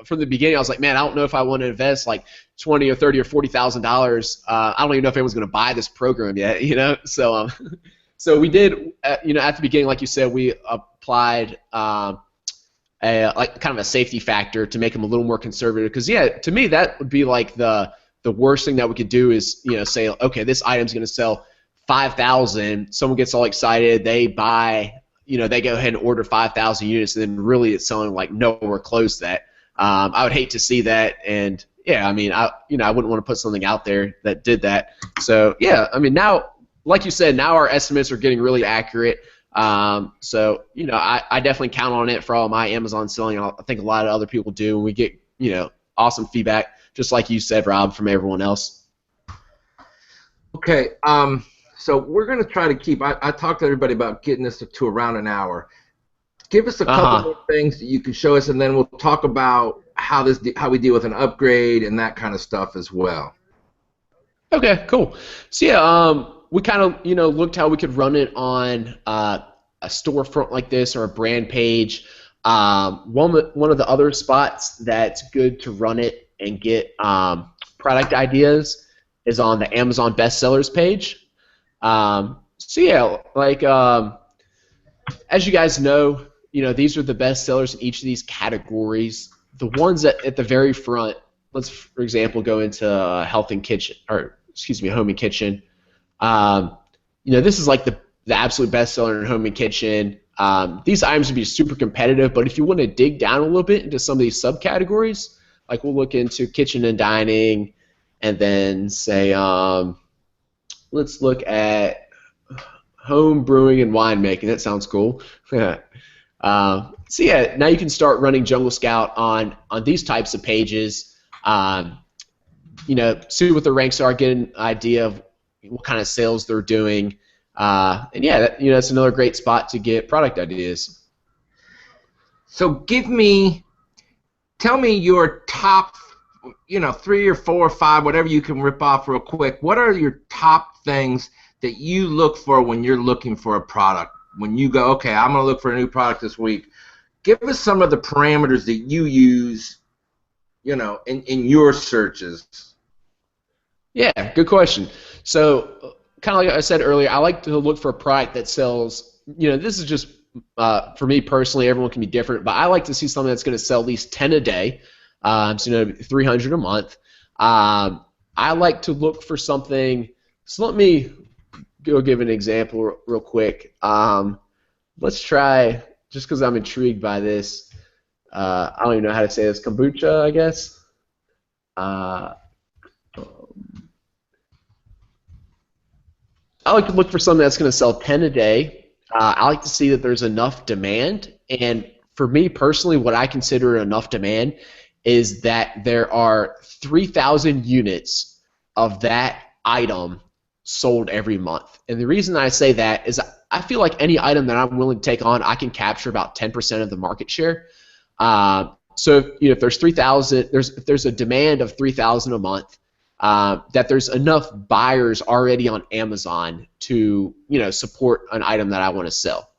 From the beginning, I was like, man, I don't know if I want to invest like $20,000 or $30,000 or $40,000. I don't even know if anyone's going to buy this program yet. So. So we did, at the beginning, like you said, we applied kind of a safety factor to make them a little more conservative. Because to me that would be like the worst thing that we could do is say, okay, this item's going to sell 5,000. Someone gets all excited, they buy, they go ahead and order 5,000 units, and then really it's selling like nowhere close to that. I would hate to see that, and I mean, I wouldn't want to put something out there that did that. So I mean now. Like you said, now our estimates are getting really accurate. So, I definitely count on it for all my Amazon selling. I think a lot of other people do. And we get, awesome feedback, just like you said, Rob, from everyone else. Okay. So we're going to try to keep. I talked to everybody about getting this to around an hour. Give us a couple more things that you can show us, and then we'll talk about how we deal with an upgrade and that kind of stuff as well. Okay, cool. So yeah, we kind of looked how we could run it on a storefront like this or a brand page. One of the other spots that's good to run it and get product ideas is on the Amazon bestsellers page. So yeah, like as you guys know, these are the best sellers in each of these categories. The ones at the very front, let's for example go into health and kitchen, or excuse me, home and kitchen. This is like the absolute best seller in home and kitchen. These items would be super competitive, but if you want to dig down a little bit into some of these subcategories, like we'll look into kitchen and dining, and then say, let's look at home brewing and winemaking. That sounds cool. So yeah, now you can start running Jungle Scout on these types of pages. See what the ranks are, get an idea of what kind of sales they're doing, and yeah, that's another great spot to get product ideas. So tell me your top, 3 or 4 or 5, whatever you can rip off real quick. What are your top things that you look for when you're looking for a product? When you go, okay, I'm going to look for a new product this week. Give us some of the parameters that you use, in your searches. Yeah, good question. So, kind of like I said earlier, I like to look for a product that sells. This is just for me personally. Everyone can be different, but I like to see something that's going to sell at least 10 a day. 300 a month. I like to look for something. So let me go give an example real quick. Let's try, just because I'm intrigued by this. I don't even know how to say this. Kombucha, I guess. I like to look for something that's going to sell 10 a day. I like to see that there's enough demand, and for me personally, what I consider enough demand is that there are 3,000 units of that item sold every month. And the reason I say that is I feel like any item that I'm willing to take on, I can capture about 10% of the market share. So if there's 3,000, if there's a demand of 3,000 a month, that there's enough buyers already on Amazon to support an item that I want to sell.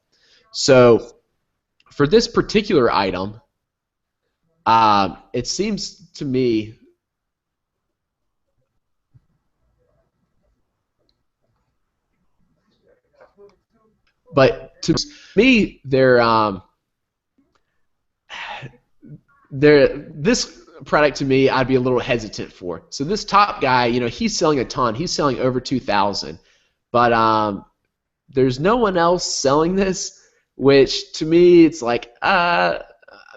So for this particular item, it seems to me but to me this product to me I'd be a little hesitant for. So this top guy, he's selling a ton. He's selling over 2,000, but there's no one else selling this, which to me it's like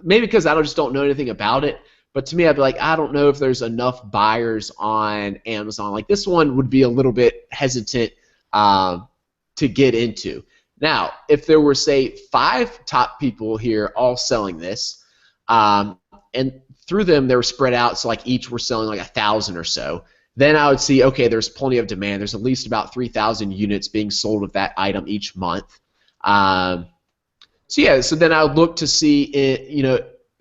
maybe because I just don't know anything about it. But to me, I'd be like, I don't know if there's enough buyers on Amazon. Like this one would be a little bit hesitant to get into. Now, if there were, say, 5 top people here all selling this, and through them they were spread out, so like each were selling like 1,000 or so, then I would see, okay, there's plenty of demand. There's at least about 3,000 units being sold of that item each month. So yeah, so then I would look to see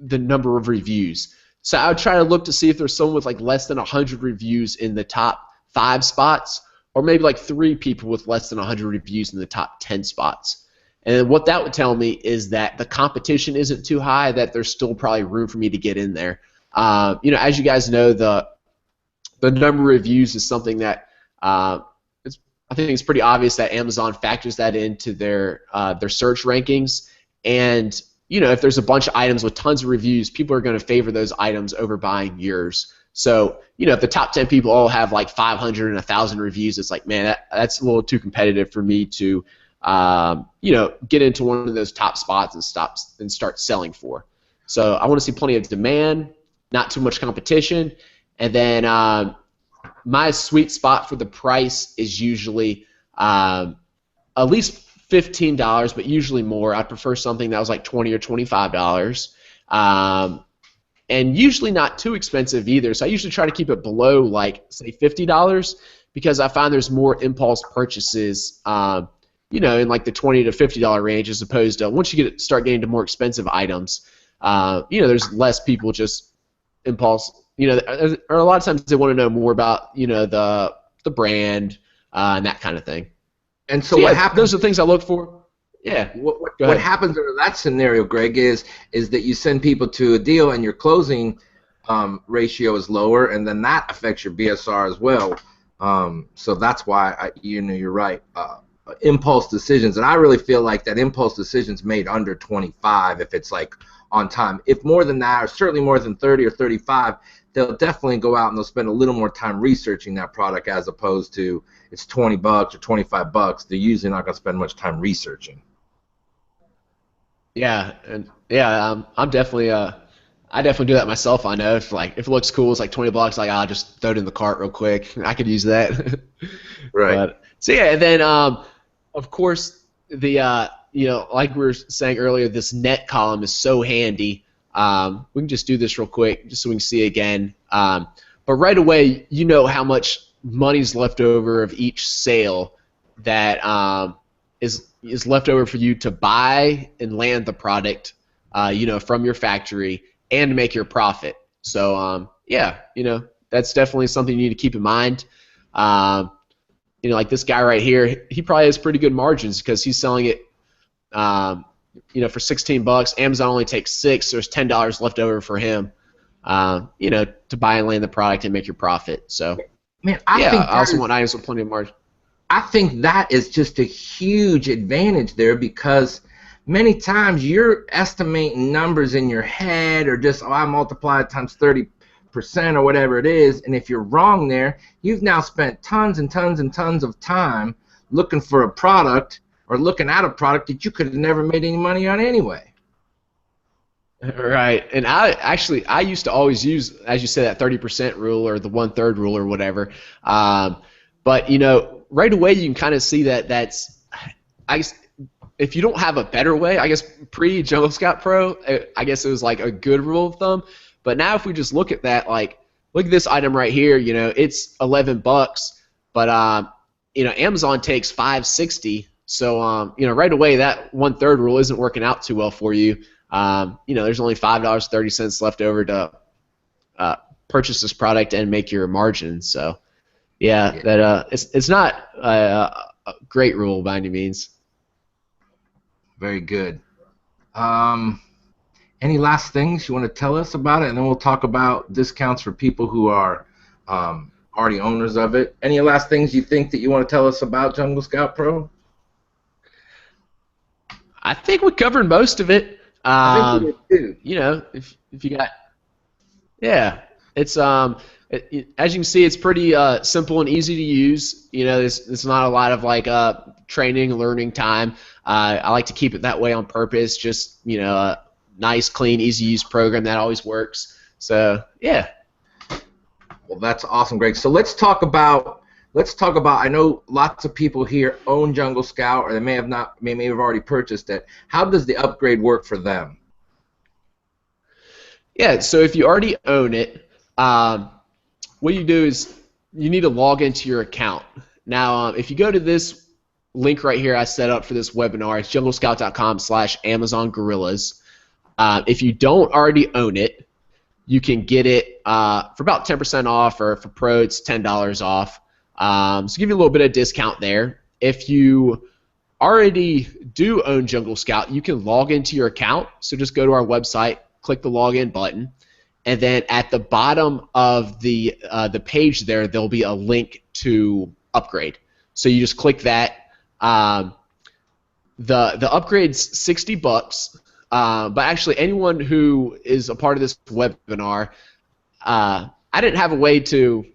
the number of reviews. So I would try to look to see if there's someone with like less than 100 reviews in the top 5 spots, or maybe like 3 people with less than 100 reviews in the top 10 spots. And what that would tell me is that the competition isn't too high, that there's still probably room for me to get in there. As you guys know, the number of reviews is something that I think it's pretty obvious that Amazon factors that into their search rankings. And if there's a bunch of items with tons of reviews, people are going to favor those items over buying yours. So, if the top 10 people all have like 500 and 1,000 reviews, it's like, man, that's a little too competitive for me to, get into one of those top spots and start selling for. So I want to see plenty of demand, not too much competition, and then my sweet spot for the price is usually at least $15, but usually more. I'd prefer something that was like $20 or $25. And usually not too expensive either. So I usually try to keep it below, like, say, $50, because I find there's more impulse purchases, you know, in like the $20 to $50 range, as opposed to once you start getting to more expensive items, you know, there's less people just impulse. You know, or a lot of times they want to know more about, you know, the brand and that kind of thing. And so So what yeah, happens? those are things I look for. Yeah. What happens in that scenario, Greg, is that you send people to a deal and your closing ratio is lower, and then that affects your BSR as well. So that's why you know, you're right. Impulse decisions, and I really feel like that impulse decisions made under 25, if it's like on time. If more than that, or certainly more than 30 or 35, they'll definitely go out and they'll spend a little more time researching that product, as opposed to it's $20 or $25. They're usually not going to spend much time researching. Yeah, and yeah, I'm definitely I definitely do that myself. I know if it looks cool, it's like $20, like I'll just throw it in the cart real quick. I could use that. Right. But so yeah, and then of course the you know, like we were saying earlier, this net column is so handy. We can just do this real quick just so we can see again. But right away, you know how much money's left over of each sale that is left over for you to buy and land the product, you know, from your factory and make your profit. So yeah, you know, that's definitely something you need to keep in mind. You know, like this guy right here, he probably has pretty good margins because he's selling it, you know, for $16. Amazon only takes $6, so there's $10 left over for him, you know, to buy and land the product and make your profit. So Man, yeah, I also want items with plenty of margin. I think that is just a huge advantage there, because many times you're estimating numbers in your head, or just, oh, I multiply it times 30% or whatever it is, and if you're wrong there, you've now spent tons and tons and tons of time looking for a product or looking at a product that you could have never made any money on anyway. Right, and I used to always use, as you said, that 30% rule or the 1/3 rule or whatever. But you know, right away you can kind of see that I guess if you don't have a better way, I guess pre-Jungle Scout Pro, I guess it was like a good rule of thumb. But now if we just look at that, like look at this item right here, you know, it's $11, but you know, Amazon takes $5.60, so you know, right away that 1/3 rule isn't working out too well for you. You know, there's only $5.30 left over to purchase this product and make your margin. So, yeah, that it's not a great rule by any means. Very good. Any last things you want to tell us about it, and then we'll talk about discounts for people who are already owners of it. Any last things you think that you want to tell us about Jungle Scout Pro? I think we covered most of it. I think we did too. You know, if you got, yeah, it's as you can see, it's pretty simple and easy to use. You know, there's not a lot of like training, learning time. I like to keep it that way on purpose. Just, you know, a nice, clean, easy to use program that always works. So yeah. Well, that's awesome, Greg. So let's talk about. I know lots of people here own Jungle Scout, or they may have already purchased it. How does the upgrade work for them? Yeah, so if you already own it, what you do is you need to log into your account. Now, if you go to this link right here I set up for this webinar, it's junglescout.com/Amazon Gorillaz. If you don't already own it, you can get it for about 10% off, or for Pro, it's $10 off. So give you a little bit of discount there. If you already do own Jungle Scout, you can log into your account. So just go to our website, click the login button, and then at the bottom of the page there'll be a link to upgrade. So you just click that. The upgrade's $60, but actually anyone who is a part of this webinar, I didn't have a way to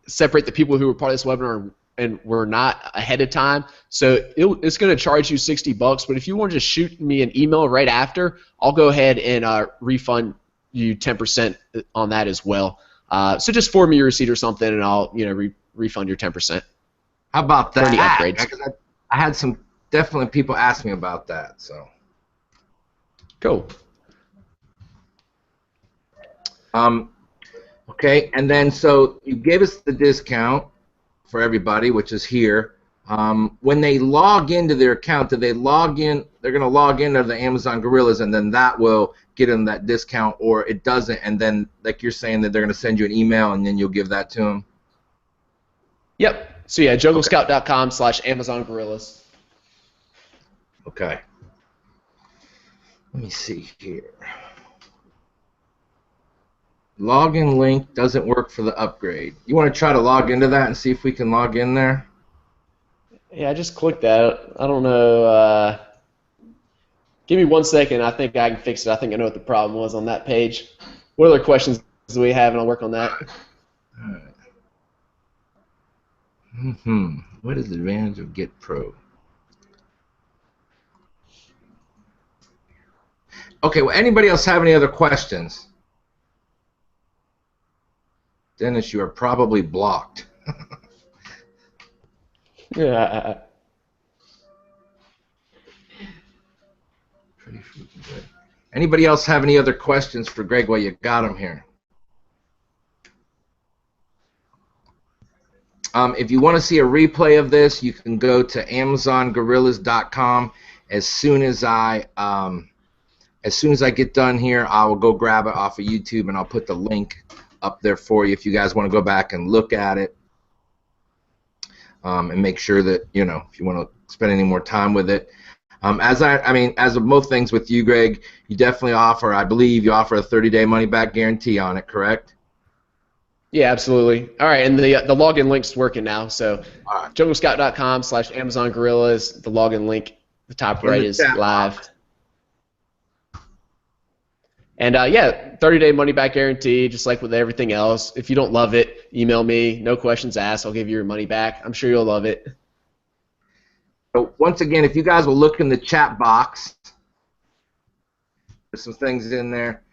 separate the people who were part of this webinar and were not ahead of time, so it's going to charge you $60. But if you want to just shoot me an email right after, I'll go ahead and refund you 10% on that as well. So just forward me your receipt or something, and I'll refund your 10%. How about that? For any upgrades. Because I had some definitely people ask me about that. So cool. Okay, and then so you gave us the discount for everybody, which is here. When they log into their account, do they log in? They're going to log into the Amazon Gorillas, and then that will get them that discount, or it doesn't, and then, like you're saying, that they're going to send you an email, and then you'll give that to them? Yep. So yeah, junglescout.com/Amazon Gorillas. Okay. Let me see here. Login link doesn't work for the upgrade. You want to try to log into that and see if we can log in there? Yeah, I just clicked that. I don't know. Give me 1 second. I think I can fix it. I think I know what the problem was on that page. What other questions do we have, and I'll work on that. All right. What is the advantage of Get Pro? Okay, well, anybody else have any other questions? Dennis, you are probably blocked. Yeah. Pretty freaking good. Anybody else have any other questions for Greg while you got him here? If you want to see a replay of this, you can go to AmazonGorillas.com. As soon as I get done here, I will go grab it off of YouTube, and I'll put the link up there for you if you guys want to go back and look at it, and make sure that, you know, if you want to spend any more time with it. As of most things with you, Greg, you definitely offer, I believe you offer a 30-day money-back guarantee on it, correct? Yeah, absolutely. All right, and the login link's working now. So All right. junglescout.com/Amazon Gorillas. The login link, the top right, is live. And yeah, 30-day money-back guarantee, just like with everything else. If you don't love it, email me. No questions asked. I'll give you your money back. I'm sure you'll love it. So once again, if you guys will look in the chat box, there's some things in there.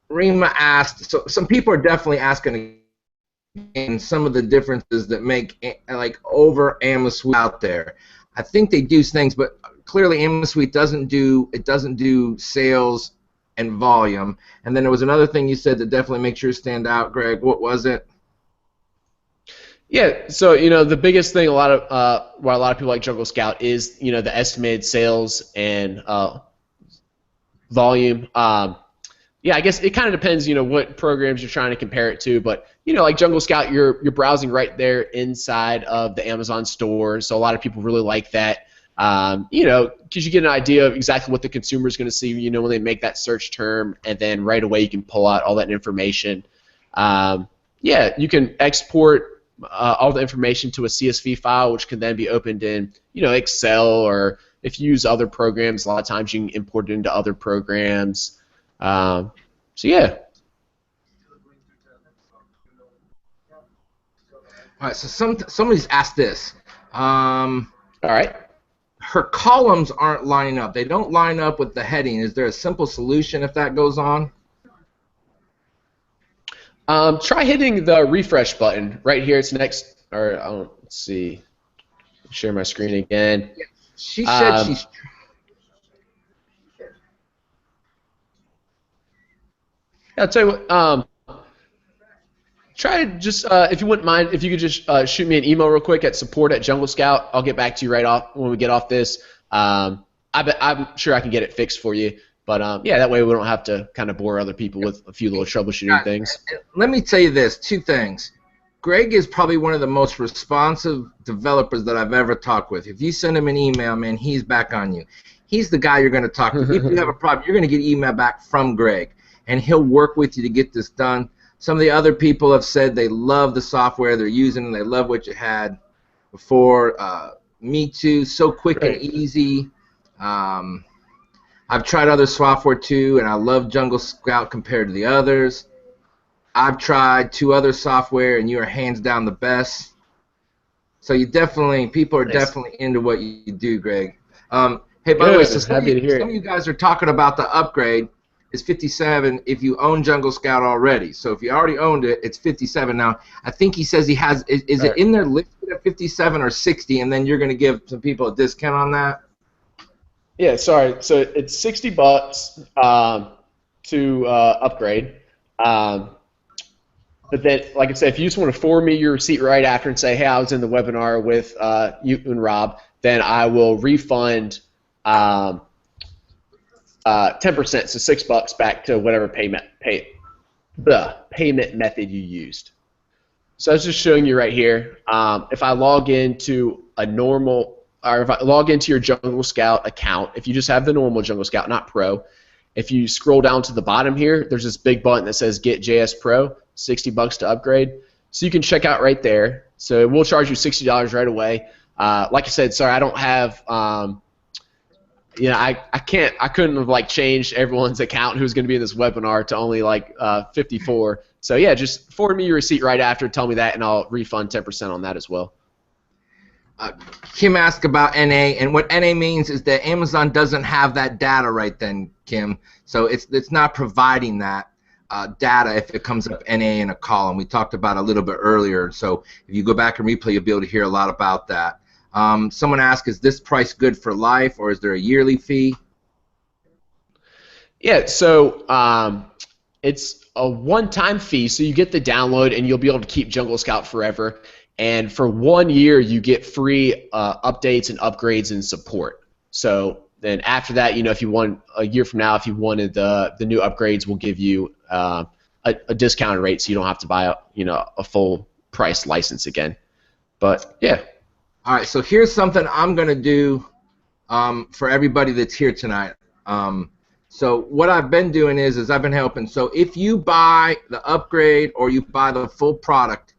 Rima asked, so some people are definitely asking again some of the differences that make like over AmaSuite out there. I think they do things, but clearly AmaSuite doesn't do sales and volume. And then there was another thing you said that definitely makes yours stand out, Greg. What was it? Yeah, so you know the biggest thing why a lot of people like Jungle Scout is, you know, the estimated sales and volume. Yeah, I guess it kind of depends, you know, what programs you're trying to compare it to, but you know, like Jungle Scout, you're browsing right there inside of the Amazon store, so a lot of people really like that. You know, because you get an idea of exactly what the consumer is going to see, you know, when they make that search term, and then right away you can pull out all that information. Yeah, you can export all the information to a CSV file, which can then be opened in, you know, Excel, or if you use other programs, a lot of times you can import it into other programs. So yeah. All right, so somebody's asked this. All right. Her columns aren't lining up. They don't line up with the heading. Is there a simple solution if that goes on? Try hitting the refresh button right here. It's next, or let's see. Share my screen again. She said she's. I'll tell you what. Try just if you wouldn't mind, if you could just shoot me an email real quick at support@junglescout. I'll get back to you right off when we get off this. I'm sure I can get it fixed for you. But yeah, that way we don't have to kind of bore other people with a few little troubleshooting things. Let me tell you this, two things. Greg is probably one of the most responsive developers that I've ever talked with. If you send him an email, man, he's back on you. He's the guy you're going to talk to. If you have a problem, you're going to get email back from Greg, and he'll work with you to get this done. Some of the other people have said they love the software they're using, and they love what you had before. Me too, so quick and easy. I've tried other software too, and I love Jungle Scout compared to the others. I've tried 2 other software, and you are hands down the best. So you definitely, people are definitely into what you do, Greg. Hey, by the way, so some of you guys are talking about the upgrade. It's $57 if you own Jungle Scout already. So if you already owned it, it's $57 now. I think he says he has. Is it in there listed at $57 or $60, and then you're going to give some people a discount on that? Yeah, sorry. So it's $60 to upgrade. But then, like I said, if you just want to forward me your receipt right after and say, hey, I was in the webinar with you and Rob, then I will refund 10%, so $6 back to whatever payment method you used. So I was just showing you right here. If I log into a normal, or if I log into your Jungle Scout account, if you just have the normal Jungle Scout, not Pro, if you scroll down to the bottom here, there's this big button that says Get JS Pro, $60 to upgrade. So you can check out right there. So it will charge you $60 right away. Like I said, sorry, I don't have, you know, I couldn't have like changed everyone's account who's going to be in this webinar to only like 54. So yeah, just forward me your receipt right after, tell me that, and I'll refund 10% on that as well. Kim asked about NA, and what NA means is that Amazon doesn't have that data right then, Kim. So it's not providing that data if it comes up NA in a column. We talked about it a little bit earlier. So if you go back and replay, you'll be able to hear a lot about that. Someone asked, is this price good for life, or is there a yearly fee? Yeah, so it's a one-time fee, so you get the download and you'll be able to keep Jungle Scout forever. And for 1 year, you get free updates and upgrades and support. So then after that, you know, if you want a year from now, if you wanted the new upgrades, we'll give you a discounted rate, so you don't have to buy a full price license again. But yeah. All right. So here's something I'm gonna do for everybody that's here tonight. So what I've been doing is I've been helping. So if you buy the upgrade or you buy the full product,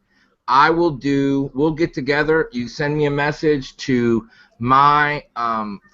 we'll get together. You send me a message to my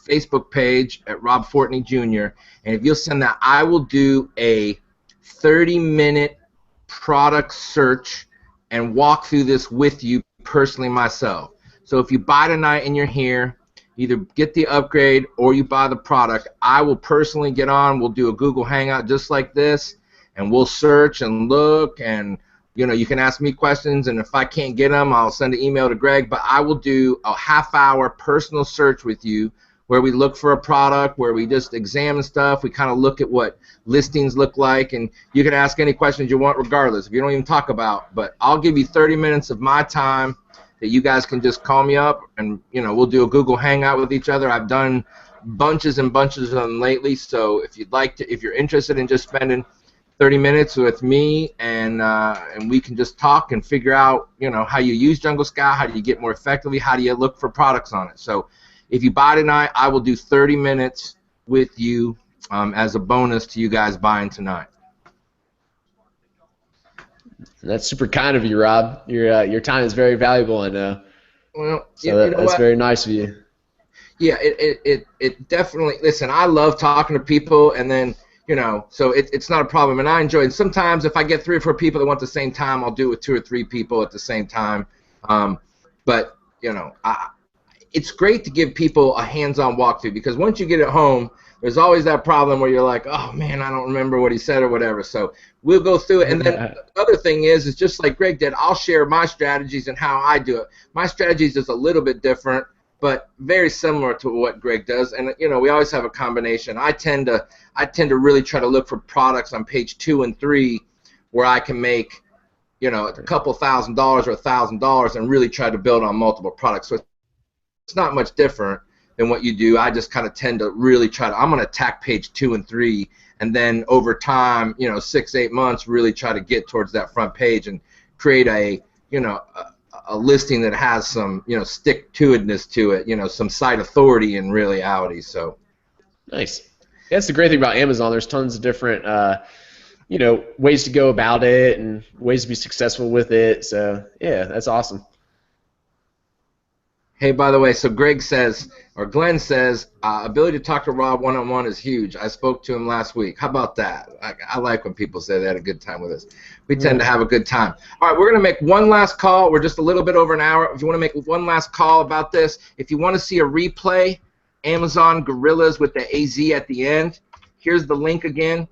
Facebook page at Rob Fortney Jr. And if you'll send that, I will do a 30-minute product search and walk through this with you personally myself. So if you buy tonight and you're here, either get the upgrade or you buy the product, I will personally get on. We'll do a Google Hangout just like this, and we'll search and look, and you can ask me questions, and if I can't get them, I'll send an email to Greg. But I will do a half-hour personal search with you where we look for a product, where we just examine stuff. We kind of look at what listings look like, and you can ask any questions you want regardless if you don't even talk about. But I'll give you 30 minutes of my time that you guys can just call me up, and we'll do a Google Hangout with each other. I've done bunches and bunches of them lately, so if you're interested in just spending 30 minutes with me, and we can just talk and figure out how you use Jungle Scout, how do you get more effectively, how do you look for products on it. So if you buy tonight, I will do 30 minutes with you as a bonus to you guys buying tonight. That's super kind of you, Rob. Your time is very valuable, I know. Well, so that's very nice of you. Yeah, it definitely. Listen, I love talking to people, and then so it's not a problem, and I enjoy it. Sometimes if I get 3 or 4 people that want the same time, I'll do it with 2 or 3 people at the same time. But it's great to give people a hands-on walkthrough, because once you get it home, there's always that problem where you're like, oh man, I don't remember what he said or whatever. So we'll go through it, and then the other thing is just like Greg did, I'll share my strategies and how I do it. My strategies is a little bit different, but very similar to what Greg does. And we always have a combination. I tend to really try to look for products on page 2 and 3 where I can make a couple $1,000 or $1,000 and really try to build on multiple products. So it's not much different than what you do. I just kind of tend to really I'm going to attack page 2 and 3, and then over time, 6-8 months, really try to get towards that front page and create a listing that has some stick-to-itness to it, some site authority in reality. So nice. That's the great thing about Amazon. There's tons of different ways to go about it and ways to be successful with it. So yeah, that's awesome. Hey, by the way, so Greg says, or Glenn says, ability to talk to Rob one-on-one is huge. I spoke to him last week. How about that? I like when people say they had a good time with us. We tend to have a good time. All right, we're going to make one last call. We're just a little bit over an hour. If you want to make one last call about this, if you want to see a replay, Amazon Gorillaz with the AZ at the end, here's the link again.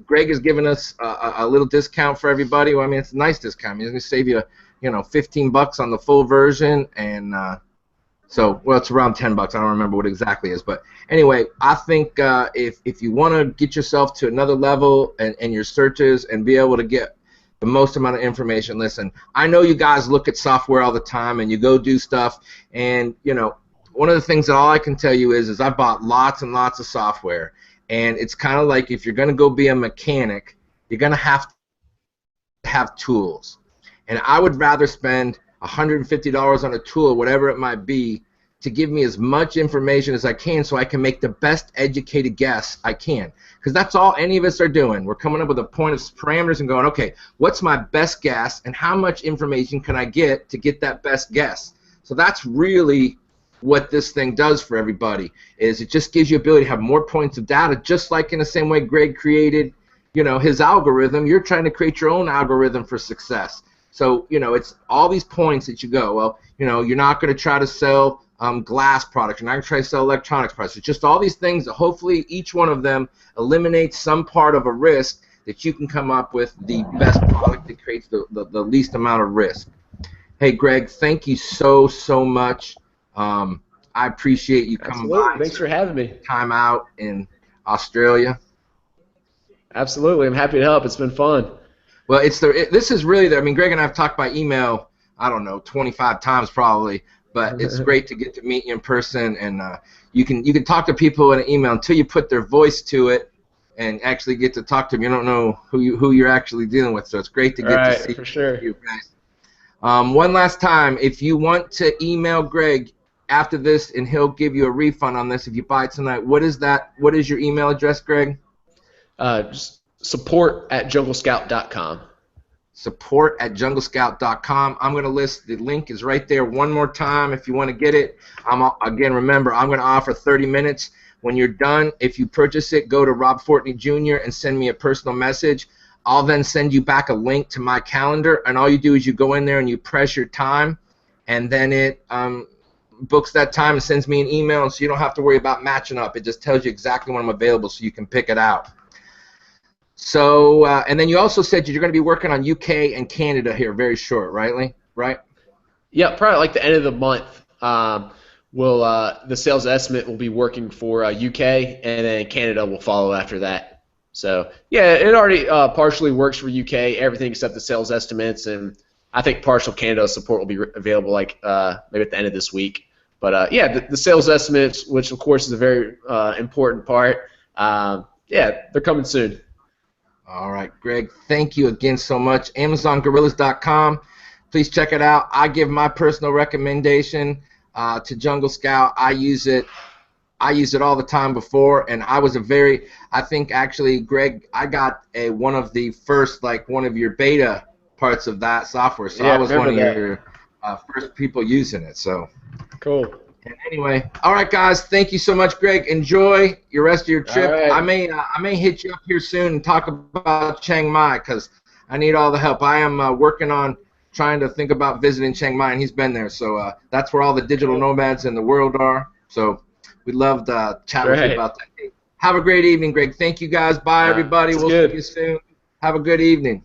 Greg has given us a little discount for everybody. Well, I mean, it's a nice discount. He's going to save you, $15 on the full version, and it's around $10. I don't remember what exactly is, but anyway, I think if you want to get yourself to another level in your searches and be able to get the most amount of information. Listen, I know you guys look at software all the time and you go do stuff, and you know, one of the things that all I can tell you is I bought lots and lots of software, and it's kind of like if you're going to go be a mechanic, you're going to have tools, and I would rather spend $150 on a tool, whatever it might be, to give me as much information as I can so I can make the best educated guess I can. Because that's all any of us are doing. We're coming up with a point of parameters and going, okay, what's my best guess and how much information can I get to get that best guess? So that's really what this thing does for everybody, is it just gives you ability to have more points of data, just like in the same way Greg created, you know, his algorithm. You're trying to create your own algorithm for success. So, you know, it's all these points that you go, well, you know, you're not going to try to sell glass products. You're not going to try to sell electronics products. It's just all these things that hopefully each one of them eliminates some part of a risk that you can come up with the best product that creates the least amount of risk. Hey, Greg, thank you so much. I appreciate you coming by. Thanks for having me. Time out in Australia. Absolutely. I'm happy to help. It's been fun. Well, this is really I mean, Greg and I have talked by email, I don't know, 25 times probably, but it's great to get to meet you in person, and you can talk to people in an email until you put their voice to it and actually get to talk to them. You don't know who you're actually dealing with, so it's great to get to see for sure. you guys. One last time, if you want to email Greg after this, and he'll give you a refund on this if you buy it tonight. What is that? What is your email address, Greg? Just support@junglescout.com. Support@junglescout.com. I'm going to list the link is right there one more time if you want to get it. Again, remember, I'm going to offer 30 minutes. When you're done, if you purchase it, go to Rob Fortney Jr. and send me a personal message. I'll then send you back a link to my calendar, and all you do is you go in there and you press your time, and then it books that time and sends me an email, so you don't have to worry about matching up. It just tells you exactly when I'm available so you can pick it out. So, and then you also said you're going to be working on UK and Canada here very short, right? Right? Yeah, probably like the end of the month. The sales estimate will be working for UK, and then Canada will follow after that. So, yeah, it already partially works for UK, everything except the sales estimates, and I think partial Canada support will be available like maybe at the end of this week. But, yeah, the sales estimates, which, of course, is a very important part, yeah, they're coming soon. All right, Greg, thank you again so much. AmazonGorillas.com. Please check it out. I give my personal recommendation to Jungle Scout. I use it all the time before, and I think actually, Greg, I got one of your beta parts of that software, so yeah, I was one of your first people using it. So cool. And anyway, all right, guys, thank you so much, Greg. Enjoy your rest of your trip. Right. I may hit you up here soon and talk about Chiang Mai because I need all the help. I am working on trying to think about visiting Chiang Mai, and he's been there. So that's where all the digital nomads in the world are. So we'd love to chat with you about that. Have a great evening, Greg. Thank you, guys. Bye, everybody. We'll see you soon. Have a good evening.